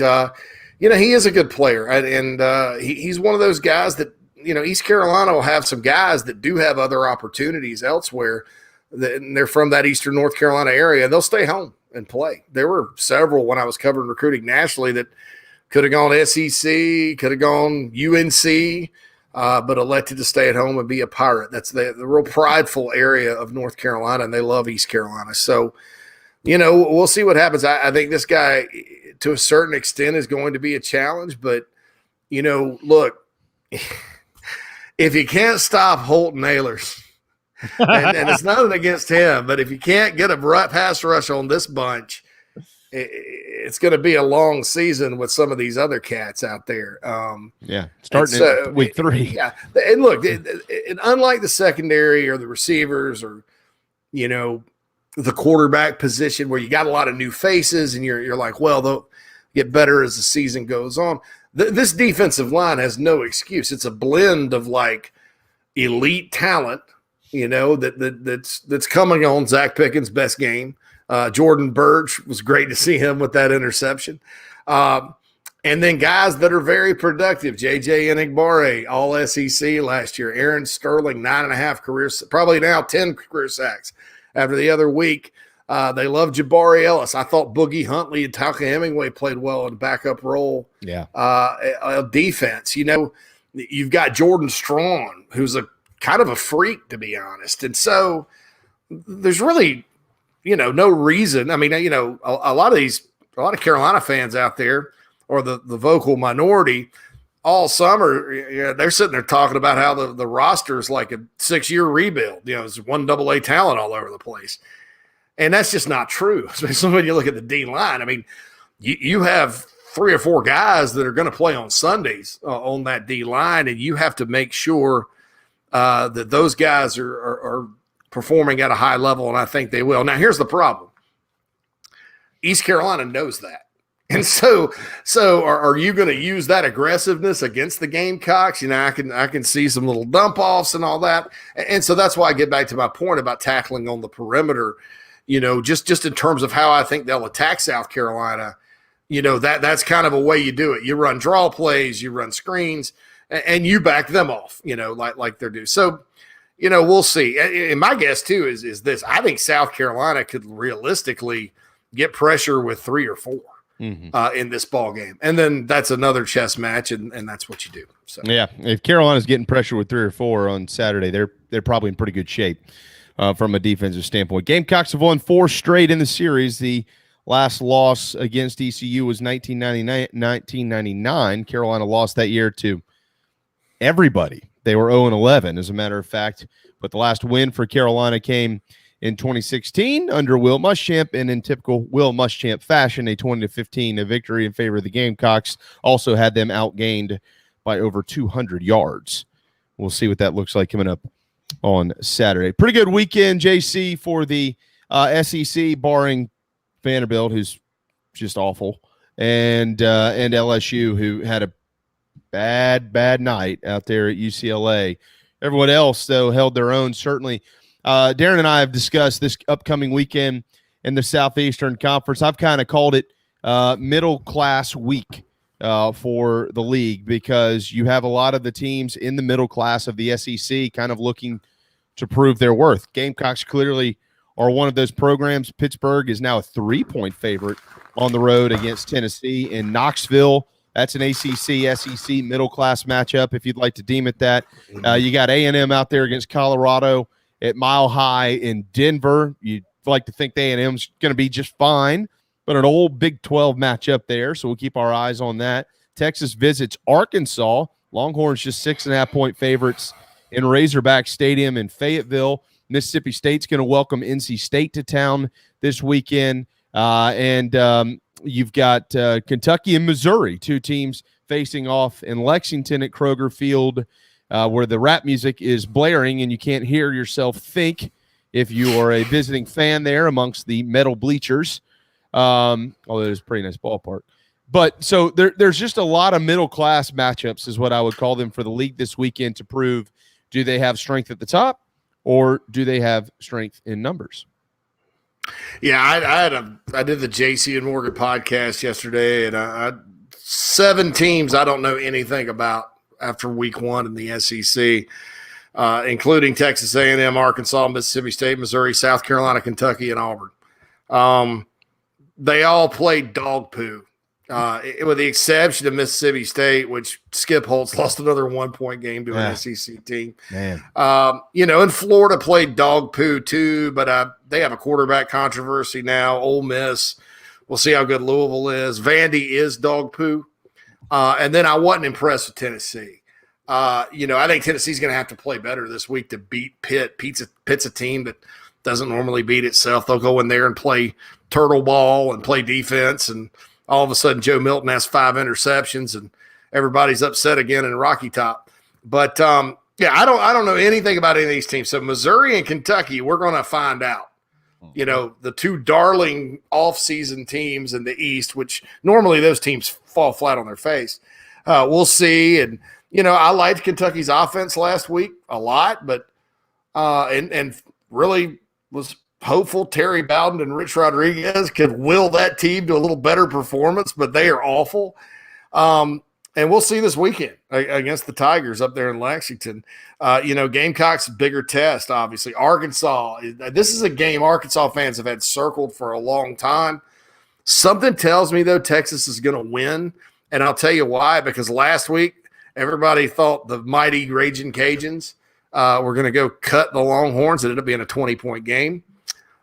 he is a good player. And he's one of those guys that, East Carolina will have some guys that do have other opportunities elsewhere. And they're from that Eastern North Carolina area. They'll stay home and play. There were several when I was covering recruiting nationally that could have gone SEC, could have gone UNC, but elected to stay at home and be a Pirate. That's the real prideful area of North Carolina, and they love East Carolina. So, we'll see what happens. I think this guy, to a certain extent, is going to be a challenge. But, look, if you can't stop Holton Ahlers, and it's nothing against him, but if you can't get a pass rush on this bunch, it's going to be a long season with some of these other cats out there. Starting in week 3. Yeah, and look, unlike the secondary or the receivers or, the quarterback position where you got a lot of new faces and you're like, well, they'll get better as the season goes on. This defensive line has no excuse. It's a blend of like elite talent, that's coming on. Zach Pickens' best game. Jordan Burge was great to see him with that interception. And then guys that are very productive. J.J. Enigbare, all SEC last year. Aaron Sterling, 9.5 careers, probably now 10 career sacks after the other week. They love Jabari Ellis. I thought Boogie Huntley and Talca Hemingway played well in backup role. Yeah. Defense. You've got Jordan Strong, who's a kind of a freak, to be honest. And so there's really, no reason. I mean, a lot of Carolina fans out there, or the vocal minority, all summer, they're sitting there talking about how the roster is like a 6-year rebuild. There's one AA talent all over the place. And that's just not true, especially when you look at the D line. I mean, you have 3 or 4 guys that are going to play on Sundays on that D line, and you have to make sure that those guys are performing at a high level, and I think they will. Now, here's the problem. East Carolina knows that. And so are you going to use that aggressiveness against the Gamecocks? I can see some little dump-offs and all that. And so that's why I get back to my point about tackling on the perimeter. just in terms of how I think they'll attack South Carolina, that's kind of a way you do it. You run draw plays, you run screens, and you back them off, like they're due. So, we'll see. And my guess too is this: I think South Carolina could realistically get pressure with 3 or 4 in this ball game, and then that's another chess match, and that's what you do. So yeah, if Carolina's getting pressure with 3 or 4 on Saturday, they're probably in pretty good shape from a defensive standpoint. Gamecocks have won 4 straight in the series. The last loss against ECU was 1999. Carolina lost that year to everybody. They were 0-11, as a matter of fact. But the last win for Carolina came in 2016 under Will Muschamp, and in typical Will Muschamp fashion, a 20-15 victory in favor of the Gamecocks also had them outgained by over 200 yards. We'll see what that looks like coming up on Saturday. Pretty good weekend, JC, for the SEC, barring Vanderbilt, who's just awful, and LSU, who had a bad night out there at UCLA. Everyone else, though, held their own. Certainly, Darren and I have discussed this upcoming weekend in the Southeastern Conference. I've kind of called it middle class week for the league, because you have a lot of the teams in the middle class of the SEC kind of looking to prove their worth. Gamecocks clearly are one of those programs. Pittsburgh is now a 3-point favorite on the road against Tennessee. In Knoxville, that's an ACC SEC middle class matchup, if you'd like to deem it that. You got A&M out there against Colorado at Mile High in Denver. You'd like to think A&M's going to be just fine, but an old Big 12 matchup there, so we'll keep our eyes on that. Texas visits Arkansas. Longhorns just 6.5-point favorites in Razorback Stadium in Fayetteville. Mississippi State's going to welcome NC State to town this weekend. And you've got Kentucky and Missouri, 2 teams facing off in Lexington at Kroger Field, where the rap music is blaring and you can't hear yourself think if you are a visiting fan there amongst the metal bleachers. Although it's a pretty nice ballpark. But so there's just a lot of middle-class matchups is what I would call them for the league this weekend to prove, do they have strength at the top or do they have strength in numbers? Yeah, I did the JC and Morgan podcast yesterday, and 7 teams I don't know anything about after week 1 in the SEC, including Texas A&M, Arkansas, Mississippi State, Missouri, South Carolina, Kentucky, and Auburn. They all played dog poo, with the exception of Mississippi State, which Skip Holtz lost another 1-point game to an SEC team. Man. And Florida played dog poo too, but they have a quarterback controversy now. Ole Miss, we'll see how good Louisville is. Vandy is dog poo. And then I wasn't impressed with Tennessee. I think Tennessee's going to have to play better this week to beat Pitt. Pitt's a team that doesn't normally beat itself. They'll go in there and play turtle ball and play defense, and all of a sudden Joe Milton has 5 interceptions and everybody's upset again in Rocky Top. But I don't know anything about any of these teams. So Missouri and Kentucky, we're going to find out. The 2 darling off-season teams in the East, which normally those teams fall flat on their face. We'll see. And, I liked Kentucky's offense last week a lot, but and really was hopeful Terry Bowden and Rich Rodriguez could will that team to a little better performance, but they are awful. And we'll see this weekend against the Tigers up there in Lexington. Gamecocks, bigger test, obviously. Arkansas, this is a game Arkansas fans have had circled for a long time. Something tells me, though, Texas is going to win, and I'll tell you why, because last week everybody thought the mighty Raging Cajuns were going to go cut the Longhorns. It ended up being a 20-point game.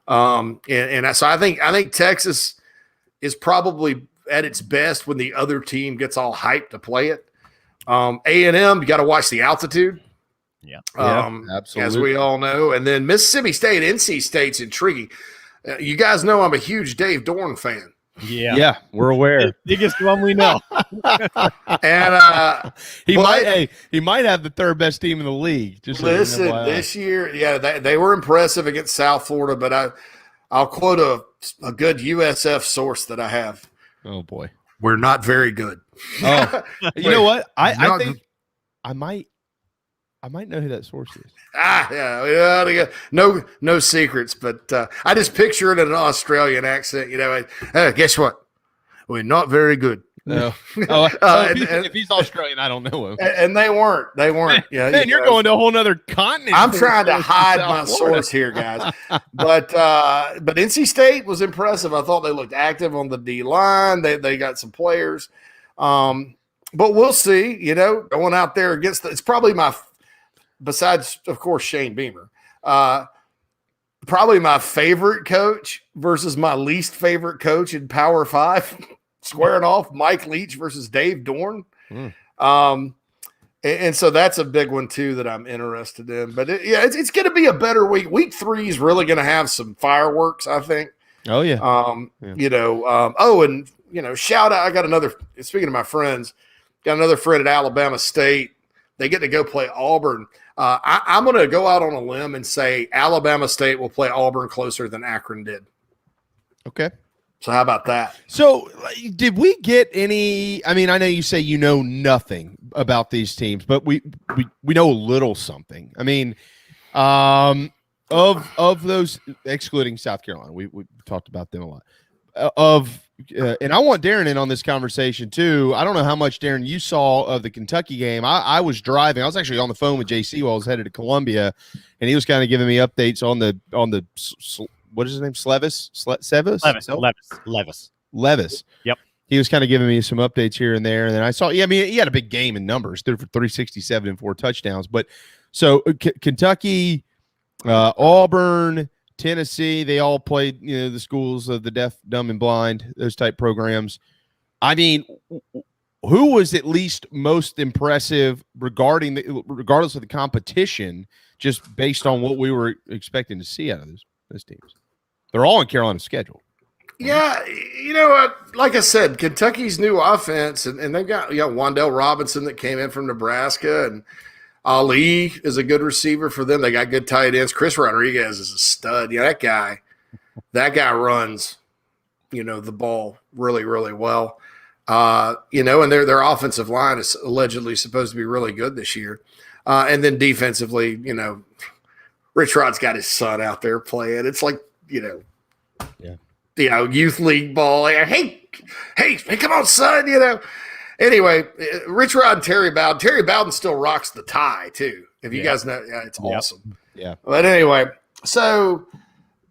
So I think Texas is probably at its best when the other team gets all hyped to play it. A&M, you got to watch the altitude. Yeah. Absolutely. As we all know. And then Mississippi State, NC State's intriguing. You guys know I'm a huge Dave Dorn fan. Yeah, we're aware. Biggest one we know. And he might have the 3rd best team in the league. Just listen, this year, they were impressive against South Florida, but I'll quote a good USF source that I have. Oh boy, we're not very good. Oh, you know what? I think I might I might know who that source is. Yeah. No secrets, but I just picture it in an Australian accent. Guess what? We're not very good. No. If he's Australian, I don't know him. And they weren't. Yeah, man, you're going to a whole other continent. I'm trying to hide my source here, guys. But NC State was impressive. I thought they looked active on the D line. They got some players. But we'll see. Going out there against it's probably besides of course Shane Beamer, probably my favorite coach versus my least favorite coach in Power 5. Squaring off Mike Leach versus Dave Dorn. And so that's a big one too that I'm interested in. But it's going to be a better week. Week 3 is really going to have some fireworks, I think. Oh yeah. Shout out. I got another. Speaking of my friends, got another friend at Alabama State. They get to go play Auburn. I'm going to go out on a limb and say Alabama State will play Auburn closer than Akron did. Okay. So how about that? So did we get any? I mean, I know you say you know nothing about these teams, but we know a little something. I mean, of those, excluding South Carolina, we talked about them a lot. And I want Darren in on this conversation too. I don't know how much, Darren, you saw of the Kentucky game. I was driving. I was actually on the phone with JC while I was headed to Columbia, and he was kind of giving me updates on the what is his name? Levis. Yep. He was kind of giving me some updates here and there. And then I saw, he had a big game in numbers, threw for 367 and 4 touchdowns. But so Kentucky, Auburn, Tennessee, they all played, the schools of the deaf, dumb, and blind, those type programs. I mean, who was at least most impressive regardless of the competition, just based on what we were expecting to see out of those teams? They're all on Carolina's schedule. Yeah, like I said, Kentucky's new offense, and they've got Wan'Dale Robinson that came in from Nebraska, and Ali is a good receiver for them. They got good tight ends. Chris Rodriguez is a stud. That guy runs, the ball really, really well. And their offensive line is allegedly supposed to be really good this year. And then defensively, Rich Rod's got his son out there playing. It's like, youth league ball. Hey, come on, son. Anyway, Rich Rod and Terry Bowden. Terry Bowden still rocks the tie too. If you guys know, it's awesome. Yeah. But anyway, so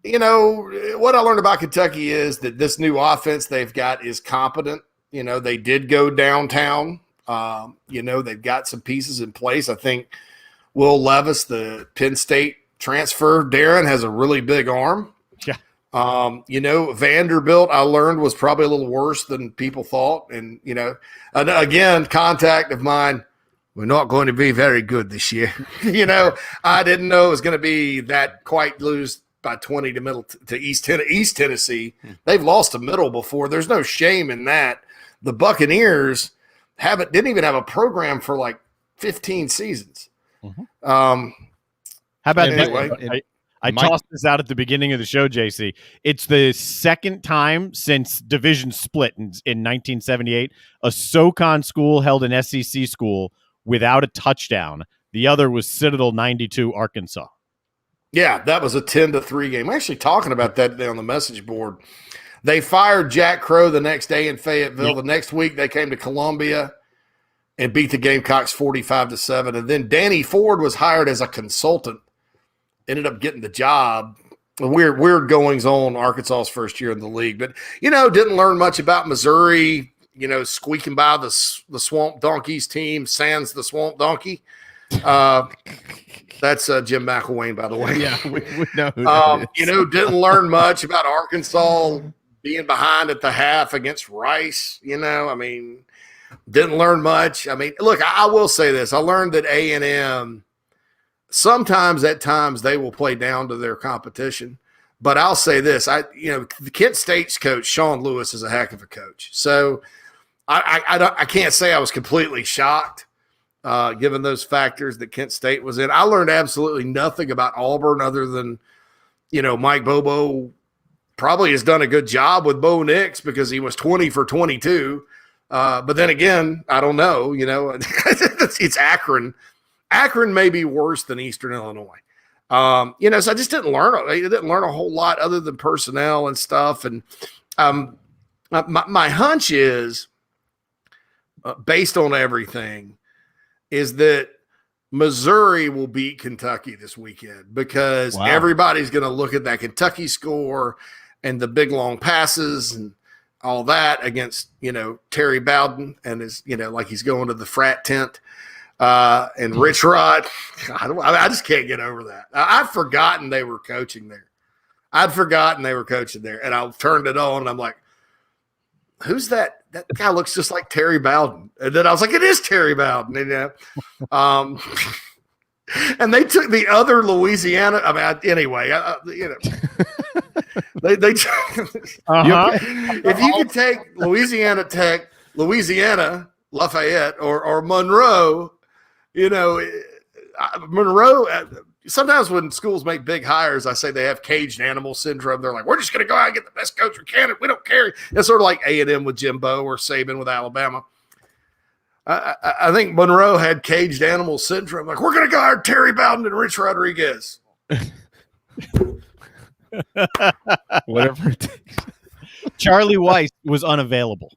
what I learned about Kentucky is that this new offense they've got is competent. They did go downtown. They've got some pieces in place. I think Will Levis, the Penn State transfer, Darren, has a really big arm. Yeah. Vanderbilt, I learned, was probably a little worse than people thought. And, again, contact of mine, we're not going to be very good this year. I didn't know it was going to be that quite lose by 20 to East Tennessee. They've lost to Middle before. There's no shame in that. The Buccaneers didn't even have a program for like 15 seasons. Mm-hmm. How about anyway, I tossed this out at the beginning of the show, JC. It's the second time since division split in 1978 a SoCon school held an SEC school without a touchdown. The other was Citadel 92 Arkansas. Yeah, that was a 10-3 game. We're actually talking about that today on the message board. They fired Jack Crow the next day in Fayetteville. Yep. The next week they came to Columbia and beat the Gamecocks 45-7. And then Danny Ford was hired as a consultant, ended up getting the job. Weird goings on Arkansas's first year in the league. But, didn't learn much about Missouri, squeaking by the Swamp Donkeys team, sans the Swamp Donkey. That's Jim McElwain, by the way. Yeah, we know who that is. Didn't learn much about Arkansas being behind at the half against Rice. Didn't learn much. Look, I will say this. I learned that A&M, sometimes at times they will play down to their competition. But I'll say this. The Kent State's coach, Sean Lewis, is a heck of a coach. So I can't say I was completely shocked. Given those factors that Kent State was in. I learned absolutely nothing about Auburn other than, Mike Bobo probably has done a good job with Bo Nix because he was 20 for 22. But then again, I don't know, it's Akron Akron may be worse than Eastern Illinois. So I just didn't learn a whole lot other than personnel and stuff. And my hunch is, based on everything, is that Missouri will beat Kentucky this weekend because everybody's going to look at that Kentucky score and the big long passes and all that against, Terry Bowden and his, like he's going to the frat tent. And Rich Rod, I just can't get over that. I'd forgotten they were coaching there. And I turned it on and I'm like, who's that? That guy looks just like Terry Bowden. And then I was like, it is Terry Bowden. And they took the other Louisiana. Anyway, they if you could take Louisiana Tech, Louisiana Lafayette, or Monroe, Monroe. Sometimes when schools make big hires, I say they have caged animal syndrome. They're like, we're just going to go out and get the best coach we can. We don't care. It's sort of like A&M with Jimbo or Saban with Alabama. I think Monroe had caged animal syndrome. Like, we're going to go hire Terry Bowden and Rich Rodriguez. Whatever it takes. Charlie Weiss was unavailable.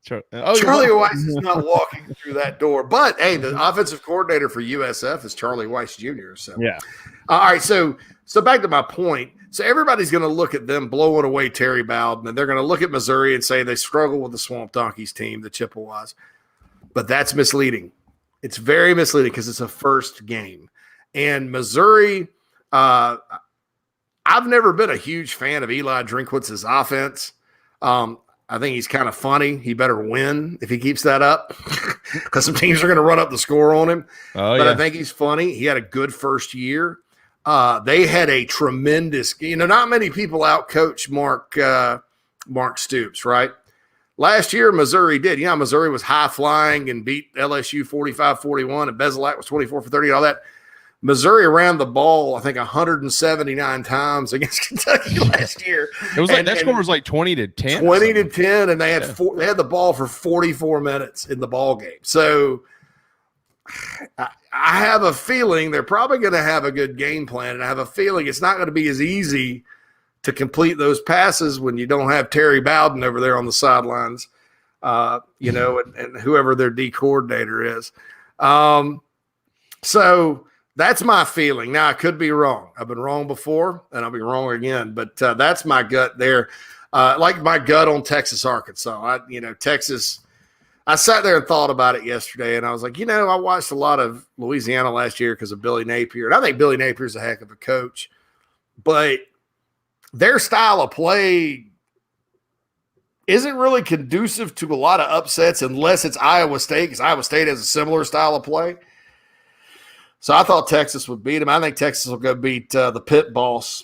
Charlie Weiss is not walking through that door. But, hey, the offensive coordinator for USF is Charlie Weiss Jr. So, yeah. All right, so back to my point. So everybody's going to look at them blowing away Terry Bowden, and they're going to look at Missouri and say they struggle with the Swamp Donkeys team, the Chippewas. But that's misleading. It's very misleading because it's a first game. And Missouri, I've never been a huge fan of Eli Drinkwitz's offense. I think he's kind of funny. He better win if he keeps that up because some teams are going to run up the score on him. But I think he's funny. He had a good first year. They had a tremendous – not many people outcoach Mark Stoops, right? Last year, Missouri did. Missouri was high-flying and beat LSU 45-41, and Bezelak was 24 for 30 and all that. Missouri ran the ball, I think, 179 times against Kentucky last year. It was that score was like 20-10. 20-10, and they had they had the ball for 44 minutes in the ball game. So I have a feeling they're probably going to have a good game plan, and I have a feeling it's not going to be as easy to complete those passes when you don't have Terry Bowden over there on the sidelines, and whoever their D coordinator is. So that's my feeling. Now, I could be wrong. I've been wrong before, and I'll be wrong again. But that's my gut there. Like my gut on Texas, Arkansas. Texas, I sat there and thought about it yesterday, and I was like, I watched a lot of Louisiana last year because of Billy Napier. And I think Billy Napier's a heck of a coach. But their style of play isn't really conducive to a lot of upsets unless it's Iowa State, because Iowa State has a similar style of play. So I thought Texas would beat him. I think Texas will go beat the Pit Boss.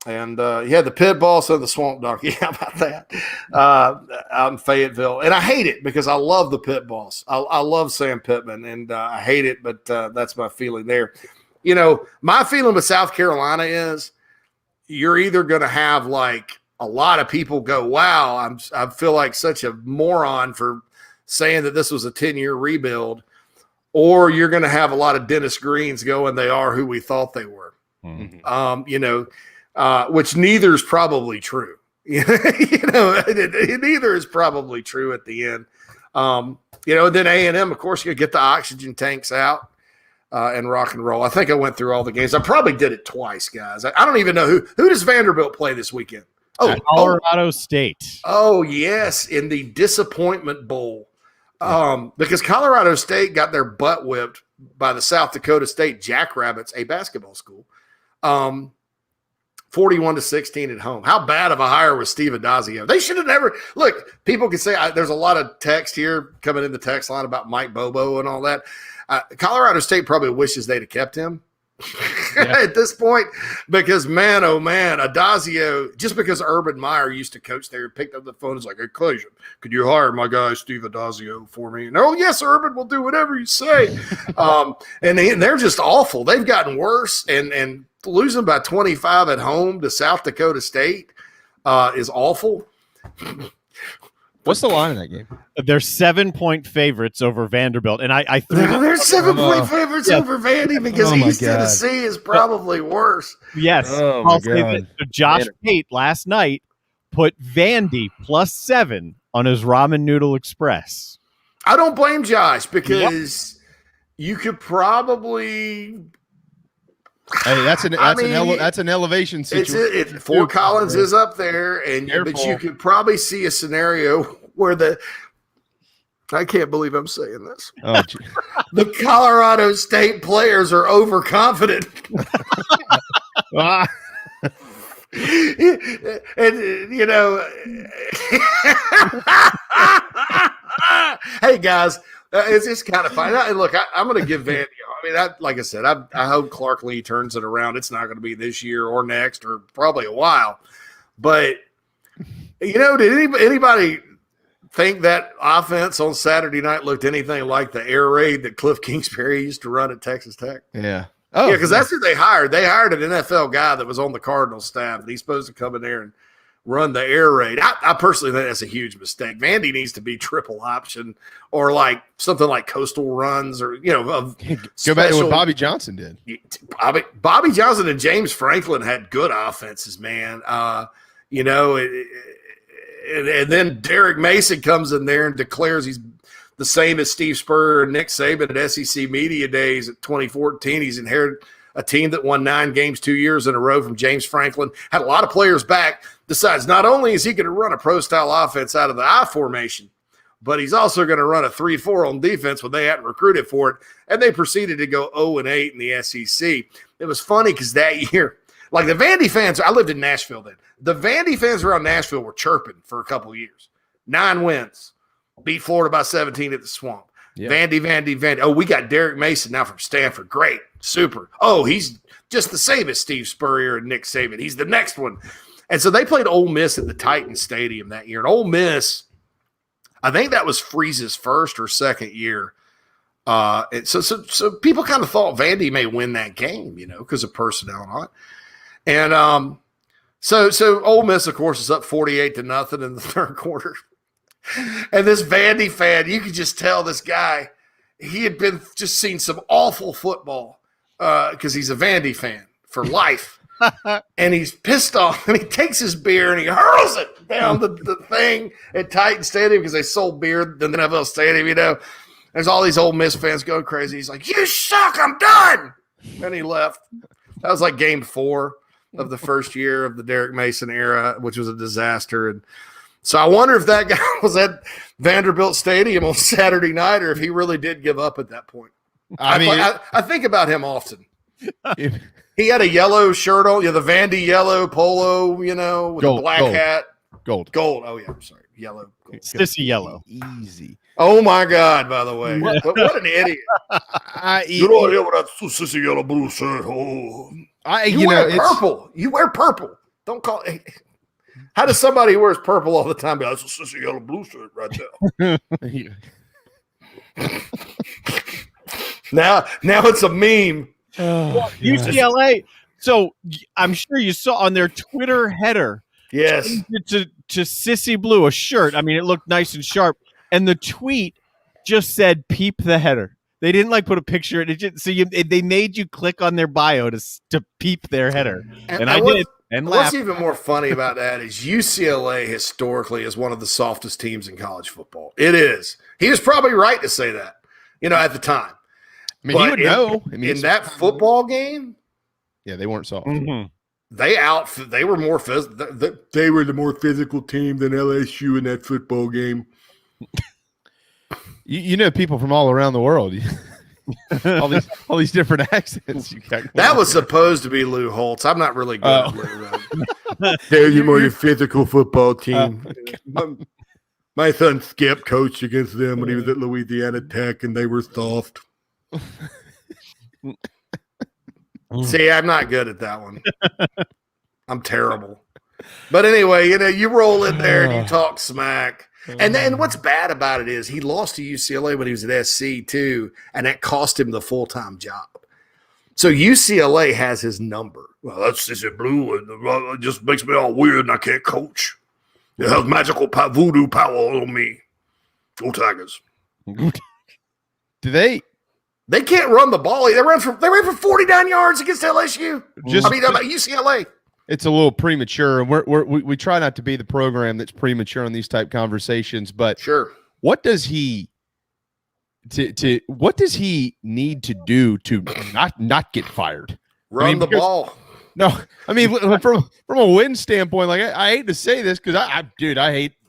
And the Pit Boss and the Swamp Donkey. How about that? Out in Fayetteville. And I hate it because I love the Pit Boss. I love Sam Pittman, and I hate it, but that's my feeling there. My feeling with South Carolina is you're either going to have like a lot of people go, wow, I feel like such a moron for saying that this was a 10-year rebuild. Or you're going to have a lot of Dennis Greens going, they are who we thought they were. Mm-hmm. Which neither is probably true. Neither is probably true at the end. And then A&M, of course, you get the oxygen tanks out and rock and roll. I think I went through all the games. I probably did it twice, guys. I don't even know who does Vanderbilt play this weekend? Colorado State. Oh, yes, in the Disappointment Bowl. Because Colorado State got their butt whipped by the South Dakota State Jackrabbits, a basketball school, 41-16 at home. How bad of a hire was Steve Adazio? They should have never – look, people can say there's a lot of text here coming in the text line about Mike Bobo and all that. Colorado State probably wishes they'd have kept him. At this point, because man, oh man, Adazio, just because Urban Meyer used to coach there, picked up the phone and was like, hey, Clayton, could you hire my guy Steve Adazio for me? And, oh, yes, Urban, will do whatever you say. And they're just awful. They've gotten worse, and losing by 25 at home to South Dakota State is awful. What's the line in that game? They're 7-point favorites over Vanderbilt, and I threw They're 7-point favorites over Vandy because East Tennessee is probably worse. Yes. I'll say that Josh Pate last night put Vandy +7 on his Ramen Noodle Express. I don't blame Josh because you could probably. Hey, that's an elevation situation. Fort Collins is up there, but you could probably see a scenario where I can't believe I'm saying this. Oh, the Colorado State players are overconfident. And hey guys, it's just kind of funny. Look, I'm going to give Vandy. I mean, like I said, I hope Clark Lee turns it around. It's not going to be this year or next or probably a while. But did anybody think that offense on Saturday night looked anything like the air raid that Cliff Kingsbury used to run at Texas Tech? Yeah. Oh, yeah, because that's who they hired. They hired an NFL guy that was on the Cardinals staff, and he's supposed to come in there and run the air raid. I personally think that's a huge mistake. Vandy needs to be triple option or like something like coastal runs or, go back to what Bobby Johnson did. Bobby Johnson and James Franklin had good offenses, man. And then Derek Mason comes in there and declares he's the same as Steve Spurrier and Nick Saban at SEC Media Days at 2014. He's inherited a team that won 9 games 2 years in a row from James Franklin, had a lot of players back, decides not only is he going to run a pro-style offense out of the I formation, but he's also going to run a 3-4 on defense when they hadn't recruited for it, and they proceeded to go 0-8 in the SEC. It was funny because that year, like the Vandy fans, I lived in Nashville then. The Vandy fans around Nashville were chirping for a couple of years. 9 wins. Beat Florida by 17 at the Swamp. Yeah. Vandy. Oh, we got Derek Mason now from Stanford. Great. Super. Oh, he's just the same as Steve Spurrier and Nick Saban. He's the next one. And so they played Ole Miss at the Titan Stadium that year. And Ole Miss, I think that was Freeze's first or second year. So people kind of thought Vandy may win that game, because of personnel and all that. And so Ole Miss, of course, is up 48-0 in the third quarter. And this Vandy fan, you could just tell this guy, he had been just seen some awful football because he's a Vandy fan for life. And he's pissed off, and he takes his beer and he hurls it down the thing at Titan Stadium because they sold beer in the NFL Stadium, There's all these Ole Miss fans going crazy. He's like, "You suck, I'm done." And he left. That was like game 4 of the first year of the Derek Mason era, which was a disaster. And so I wonder if that guy was at Vanderbilt Stadium on Saturday night or if he really did give up at that point. I think about him often. He had a yellow shirt on, the Vandy yellow polo, with a black hat. Gold. Oh, yeah, I'm sorry. Yellow. Gold. Sissy yellow. Easy. Oh, my God, by the way. What an idiot. You don't hear that sissy yellow blue shirt. Oh. You wear purple. You wear purple. Don't call it. How does somebody who wears purple all the time be like, "That's a sissy yellow blue shirt right there"? Now it's a meme. UCLA. So I'm sure you saw on their Twitter header. Yes. To Sissy Blue, a shirt. I mean, it looked nice and sharp. And the tweet just said, "Peep the header." They didn't put a picture. They made you click on their bio to peep their header. And I did. And what's even more funny about that is UCLA historically is one of the softest teams in college football. It is. He was probably right to say that, at the time. I mean, he would know. In that football game, yeah, they weren't soft. Mm-hmm. They were more physical. They were the more physical team than LSU in that football game. People from all around the world. all these different accents you got. That was supposed to be Lou Holtz. I'm not really good at Lou. They're the more physical football team. My son Skip coached against them when he was at Louisiana Tech, and they were soft. See, I'm not good at that one. I'm terrible. But anyway, you roll in there and you talk smack. And then what's bad about it is he lost to UCLA when he was at SC too, and that cost him the full-time job. So UCLA has his number. Well, that's just blue, and it just makes me all weird, and I can't coach. It has magical voodoo power on me. Go Tigers. Do they? They can't run the ball. They ran for 49 yards against LSU. UCLA. It's a little premature, and we try not to be the program that's premature on these type conversations. But sure, what does he what does he need to do to not get fired? Run the ball. No, I mean from a win standpoint, like I hate to say this because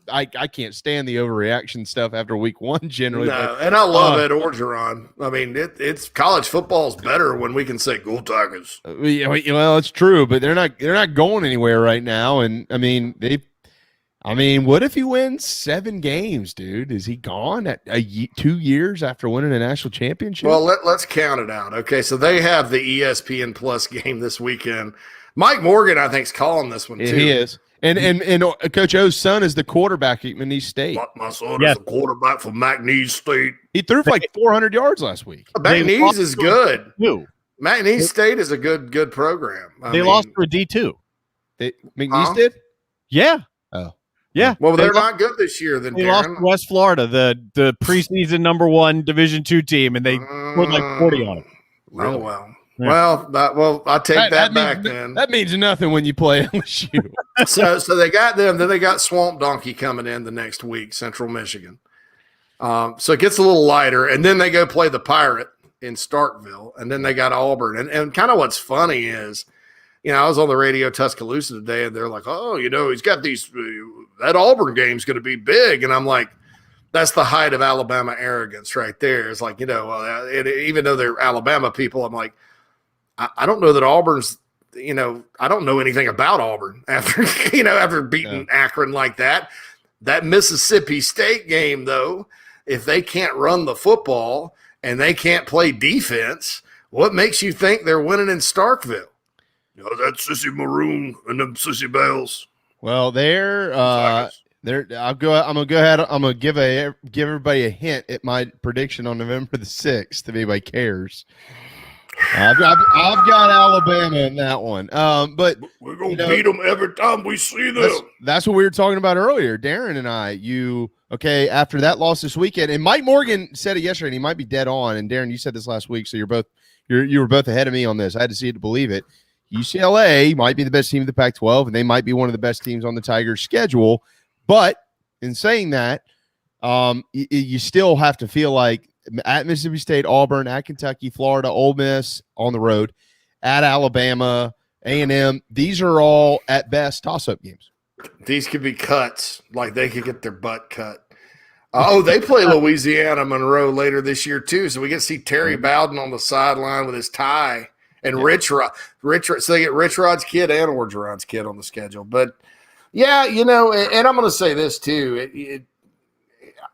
I can't stand the overreaction stuff after week one generally. No, and I love Ed Orgeron. I mean, it's college football's better when we can say "Go Tigers." Well, it's true, but they're not going anywhere right now. And I mean, what if he wins 7 games, dude? Is he gone at 2 years after winning a national championship? Well, let's count it out. Okay, so they have the ESPN Plus game this weekend. Mike Morgan, I think, is calling this one too. He is. And Coach O's son is the quarterback at McNeese State. My son is the quarterback for McNeese State. He threw for like 400 yards last week. McNeese is good. McNeese State is a good program. They lost to a D2. McNeese did? Yeah. Oh. Yeah. Well, they're not good this year. Then they lost to West Florida, the preseason #1 Division II team, and they scored like 40 on it. Oh well. Yeah. Well, I take that back then. That means nothing when you play LSU. so they got them. Then they got Swamp Donkey coming in the next week, Central Michigan. So it gets a little lighter, and then they go play the Pirate in Starkville, and then they got Auburn. And kind of what's funny is, I was on the radio Tuscaloosa today, and they're like, "Oh, he's got these. That Auburn game's going to be big," and I'm like, "That's the height of Alabama arrogance right there." It's like, even though they're Alabama people, I'm like, I don't know that Auburn's, I don't know anything about Auburn after beating Akron like that. That Mississippi State game, though, if they can't run the football and they can't play defense, what makes you think they're winning in Starkville? That's Sissy Maroon and them Sissy Bells. Well, I'm gonna go ahead. I'm gonna give everybody a hint at my prediction on November the 6th, if anybody cares. I've got Alabama in that one. But we're gonna beat them every time we see them. That's what we were talking about earlier, Darren and I. After that loss this weekend, and Mike Morgan said it yesterday, and he might be dead on. And Darren, you said this last week, so you were both ahead of me on this. I had to see it to believe it. UCLA might be the best team of the Pac-12, and they might be one of the best teams on the Tigers' schedule. But in saying that, you still have to feel like at Mississippi State, Auburn, at Kentucky, Florida, Ole Miss on the road, at Alabama, A&M, these are all at best toss-up games. These could be cuts, like they could get their butt cut. They play Louisiana Monroe later this year too, so we get to see Terry Bowden on the sideline with his tie. And Rich Rod, so they get Rich Rod's kid and Orgeron's kid on the schedule. But yeah, and I'm going to say this too.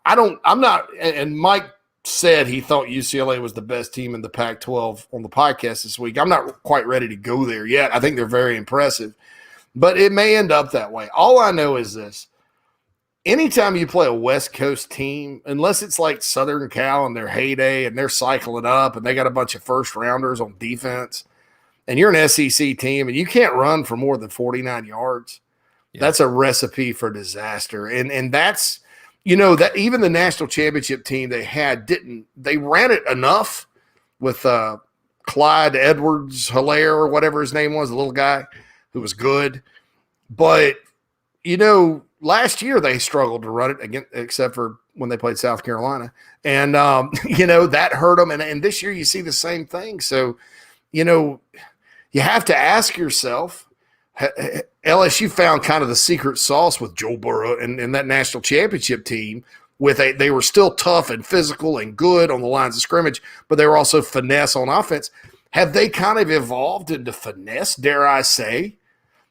I'm not, and Mike said he thought UCLA was the best team in the Pac-12 on the podcast this week. I'm not quite ready to go there yet. I think they're very impressive, but it may end up that way. All I know is this. Anytime you play a West Coast team, unless it's like Southern Cal in their heyday and they're cycling up and they got a bunch of first rounders on defense, and you're an SEC team and you can't run for more than 49 yards, that's a recipe for disaster. And that's, that even the national championship team they ran it enough with Clyde Edwards-Helaire or whatever his name was, the little guy who was good. But, last year they struggled to run it again, except for when they played South Carolina. And, that hurt them. And this year you see the same thing. So, you have to ask yourself, LSU found kind of the secret sauce with Joe Burrow and that national championship team. They were still tough and physical and good on the lines of scrimmage, but they were also finesse on offense. Have they kind of evolved into finesse, dare I say?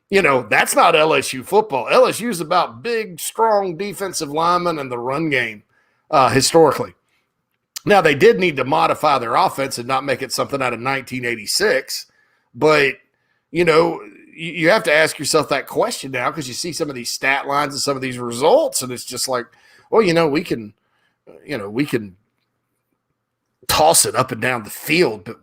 That's not LSU football. LSU is about big, strong defensive linemen and the run game historically. Now, they did need to modify their offense and not make it something out of 1986, but, you have to ask yourself that question now because you see some of these stat lines and some of these results, and it's just like, well, we can toss it up and down the field, but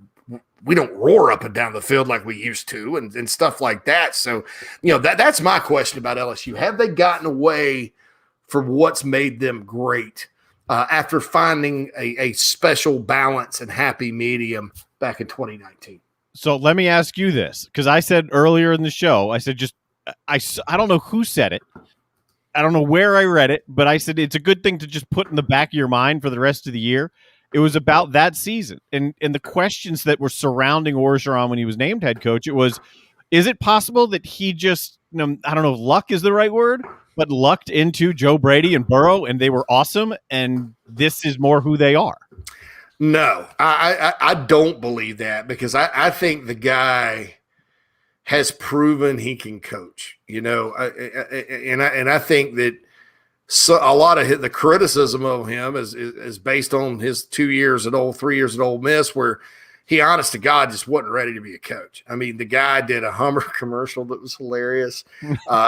we don't roar up and down the field like we used to and stuff like that. So, that's my question about LSU. Have they gotten away from what's made them great after finding a special balance and happy medium back in 2019? So let me ask you this, because I said earlier in the show, I said I don't know who said it. I don't know where I read it, but I said it's a good thing to just put in the back of your mind for the rest of the year. It was about that season and the questions that were surrounding Orgeron when he was named head coach. It was, is it possible that he just, I don't know if luck is the right word, but lucked into Joe Brady and Burrow and they were awesome and this is more who they are? No, I don't believe that, because I think the guy has proven he can coach, and I think that a lot of the criticism of him is based on his 3 years at Ole Miss, where he, honest to God, just wasn't ready to be a coach. I mean, the guy did a Hummer commercial that was hilarious.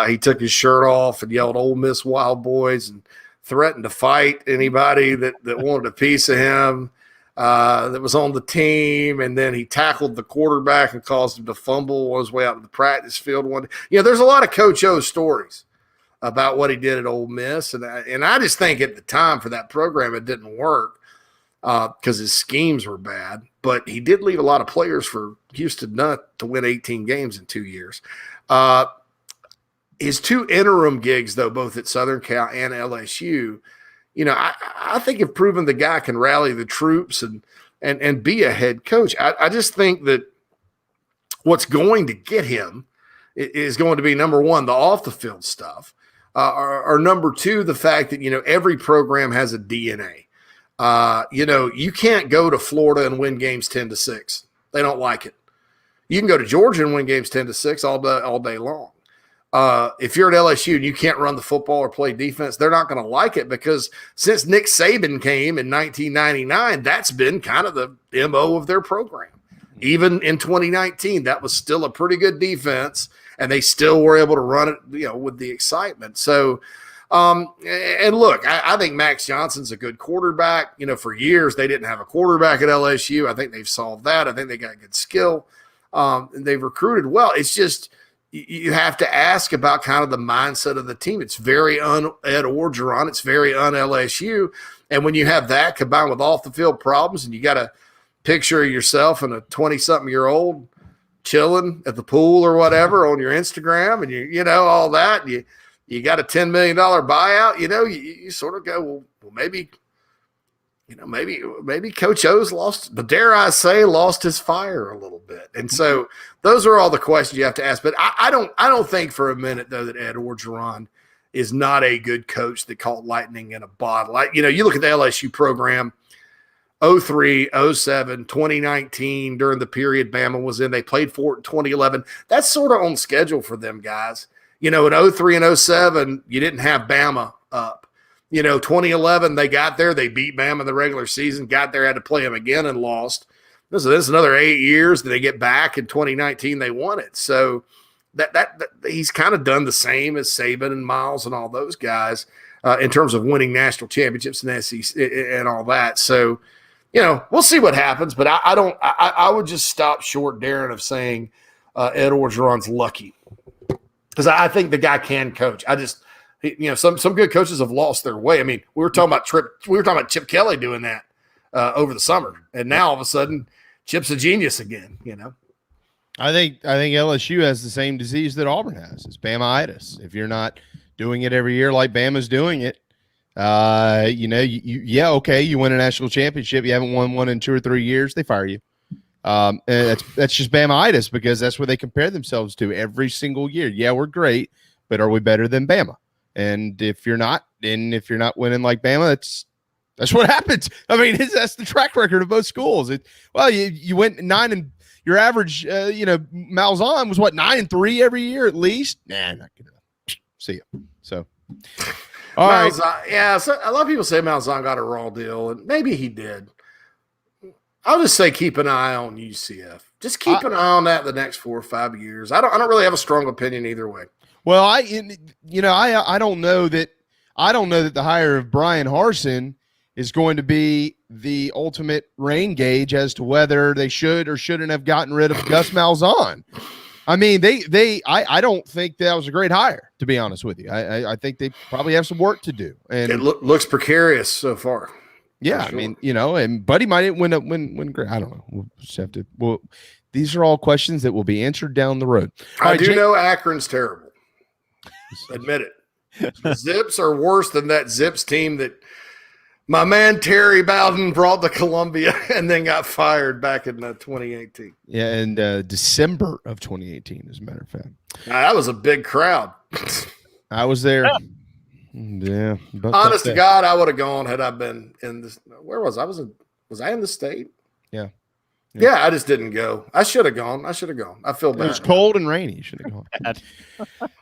He took his shirt off and yelled Ole Miss Wild Boys and threatened to fight anybody that wanted a piece of him that was on the team. And then he tackled the quarterback and caused him to fumble on his way out to the practice field one day. There's a lot of Coach O stories about what he did at Ole Miss. And I just think at the time for that program, it didn't work because his schemes were bad. But he did leave a lot of players for Houston Nutt to win 18 games in 2 years. His two interim gigs, though, both at Southern Cal and LSU, I think have proven the guy can rally the troops and be a head coach. I just think that what's going to get him is going to be, number one, the off-the-field stuff. Or number two, the fact that, every program has a DNA. You can't go to Florida and win games 10-6. They don't like it. You can go to Georgia and win games 10-6 all day long. If you're at LSU and you can't run the football or play defense, they're not going to like it, because since Nick Saban came in 1999, that's been kind of the MO of their program. Even in 2019, that was still a pretty good defense, and they still were able to run it, with the excitement. So, and look, I think Max Johnson's a good quarterback. For years they didn't have a quarterback at LSU. I think they've solved that. I think they got good skill. And they've recruited well. It's just, you have to ask about kind of the mindset of the team. It's very un-Ed Orgeron. It's very un-LSU. And when you have that combined with off-the-field problems, and you got to picture yourself and a 20-something-year-old chilling at the pool or whatever on your Instagram, and all that, and you got a $10 million buyout, you sort of go, well, maybe Coach O's lost his fire a little bit. And so those are all the questions you have to ask. But I don't think for a minute, though, that Ed Orgeron is not a good coach that caught lightning in a bottle. You look at the LSU program, 03, 07, 2019, during the period Bama was in. They played for it in 2011. That's sort of on schedule for them guys. In 03 and 07, you didn't have Bama up. 2011, they got there. They beat Bama in the regular season, got there, had to play them again and lost. This is another 8 years. They get back in 2019, they won it. So that he's kind of done the same as Saban and Miles and all those guys in terms of winning national championships and SEC and all that. So, we'll see what happens. But I would just stop short, Darren, of saying Ed Orgeron's lucky, because I think the guy can coach. Some good coaches have lost their way. I mean, we were talking about Chip Kelly doing that over the summer, and now all of a sudden, Chip's a genius again. I think LSU has the same disease that Auburn has. It's Bama-itis. If you're not doing it every year like Bama's doing it, you win a national championship. You haven't won one in 2 or 3 years, they fire you. And that's just Bama-itis, because that's what they compare themselves to every single year. Yeah, we're great, but are we better than Bama? And if you're not winning like Bama, that's what happens. I mean, that's the track record of both schools. You went 9 and your average, Malzahn was 9-3 every year at least. Nah, not good enough. See you. So, all right. Yeah. So a lot of people say Malzahn got a raw deal, and maybe he did. I'll just say keep an eye on UCF. Just keep an eye on that the next 4 or 5 years. I don't really have a strong opinion either way. Well, I don't know that the hire of Brian Harsin is going to be the ultimate rain gauge as to whether they should or shouldn't have gotten rid of Gus Malzahn. I mean, I don't think that was a great hire, to be honest with you. I think they probably have some work to do. And it looks precarious so far. Yeah, sure. I mean, and Buddy might win. I don't know. We'll just have to. Well, these are all questions that will be answered down the road. I do know Akron's terrible. Admit it. The Zips are worse than that Zips team that my man Terry Bowden brought to Columbia and then got fired back in 2018. Yeah, in December of 2018, as a matter of fact. That was a big crowd. I was there. Yeah. Honest to God, I would have gone had I been in this. Where was I? Was I in the state? Yeah. Yeah, I just didn't go. I should have gone. I feel bad. It was cold and rainy. You should have gone.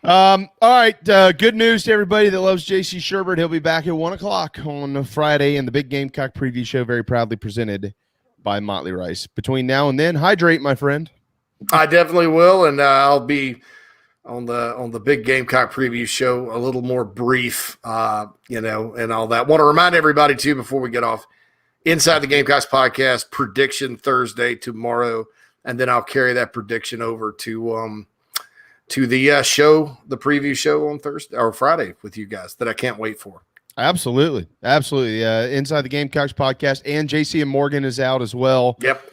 All right. Good news to everybody that loves JC Shuburtt. He'll be back at 1:00 on Friday in the Big Gamecock preview show, very proudly presented by Motley Rice. Between now and then, hydrate, my friend. I definitely will, and I'll be on the Big Gamecock preview show a little more brief, and all that. Want to remind everybody too before we get off. Inside the Gamecocks podcast prediction Thursday tomorrow, and then I'll carry that prediction over to the show, the preview show on Thursday or Friday with you guys that I can't wait for. Absolutely. Inside the Gamecocks podcast, and JC and Morgan is out as well. Yep.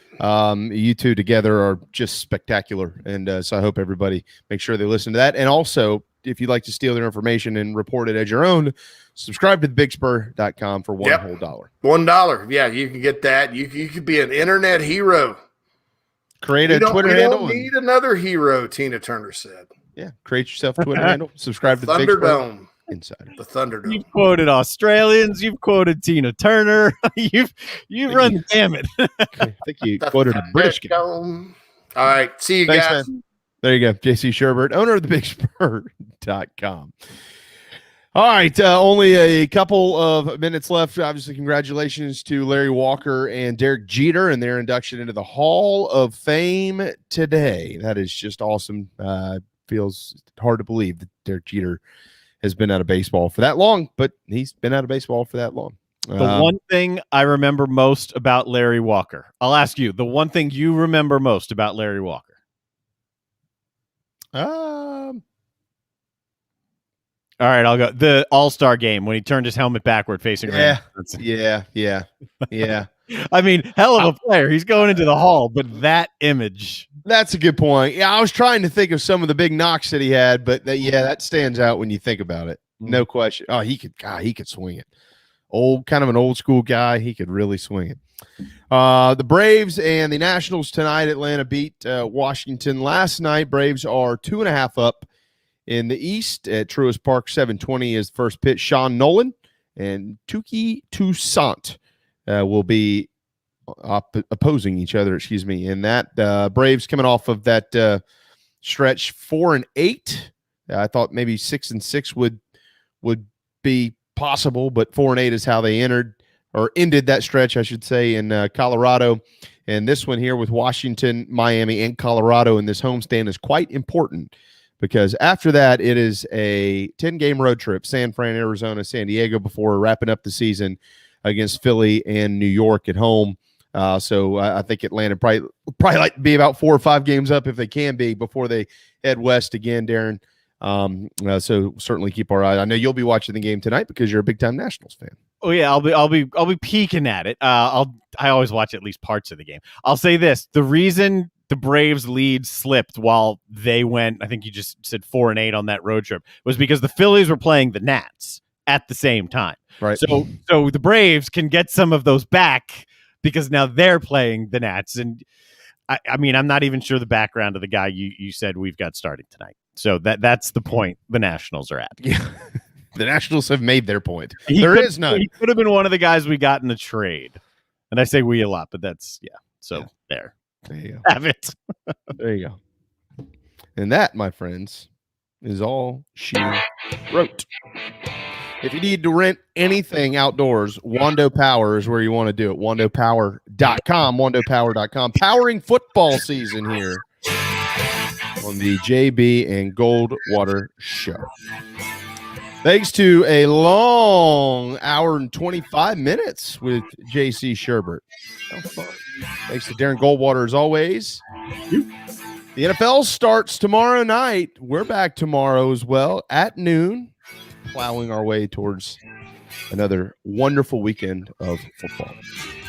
You two together are just spectacular, and so I hope everybody make sure they listen to that. And also, if you'd like to steal their information and report it as your own, subscribe to thebigspur.com for $1 whole. $1. Yeah, you can get that. You could be an internet hero. Create a Twitter handle. You don't need another hero, Tina Turner said. Yeah, create yourself a Twitter handle. Subscribe to the Thunderdome. Insider. The Thunderdome. You've quoted Australians. You've quoted Tina Turner. you've run the gamut. I think you quoted a British guy. All right. See you guys. Man. There you go. JC Shuburtt, owner of thebigspur.com. All right. Only a couple of minutes left. Obviously, congratulations to Larry Walker and Derek Jeter and their induction into the Hall of Fame today. That is just awesome. Feels hard to believe that Derek Jeter has been out of baseball for that long, but he's been out of baseball for that long. The one thing I remember most about Larry Walker, I'll ask you, the one thing you remember most about Larry Walker. All right, I'll go. The All-Star game when he turned his helmet backward facing around. Yeah. I mean, hell of a player. He's going into the Hall, but that image. That's a good point. Yeah, I was trying to think of some of the big knocks that he had, but that stands out when you think about it. No question. Oh, he could swing it. Kind of an old school guy. He could really swing it. The Braves and the Nationals tonight. Atlanta beat Washington last night. Braves are 2.5 up in the East at Truist Park. 7:20 is the first pitch. Sean Nolan and Touki Toussaint will be opposing each other. In that Braves coming off of that stretch 4-8. I thought maybe 6-6 would be possible, but 4-8 is how they ended that stretch, I should say, in Colorado. And this one here with Washington, Miami, and Colorado in this homestand is quite important because after that, it is a 10-game road trip, San Fran, Arizona, San Diego, before wrapping up the season against Philly and New York at home. So I think Atlanta probably like to be about 4 or 5 games up if they can be before they head west again, Darren. So certainly keep our eye. I know you'll be watching the game tonight because you're a big-time Nationals fan. Oh yeah, I'll be peeking at it. I always watch at least parts of the game. I'll say this: the reason the Braves lead slipped while they went, I think you just said 4-8 on that road trip, was because the Phillies were playing the Nats at the same time. Right. So the Braves can get some of those back because now they're playing the Nats. And I mean, I'm not even sure the background of the guy you said we've got starting tonight. So that's the point the Nationals are at. Yeah. The Nationals have made their point. There is none. He could have been one of the guys we got in the trade. And I say we a lot, but that's, yeah. So there you go. Have it. There you go. And that, my friends, is all she wrote. If you need to rent anything outdoors, Wando Power is where you want to do it. WandoPower.com. WandoPower.com. Powering football season here on the JB and Goldwater Show. Thanks to a long hour and 25 minutes with JC Shuburtt. Thanks to Darren Goldwater as always. The NFL starts tomorrow night. We're back tomorrow as well at noon, plowing our way towards another wonderful weekend of football.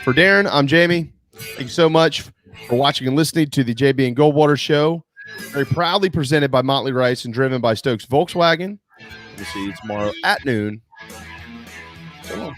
For Darren, I'm Jamie. Thank you so much for watching and listening to the JB and Goldwater Show. Very proudly presented by Motley Rice and driven by Stokes Volkswagen. We'll see you tomorrow at noon. So long.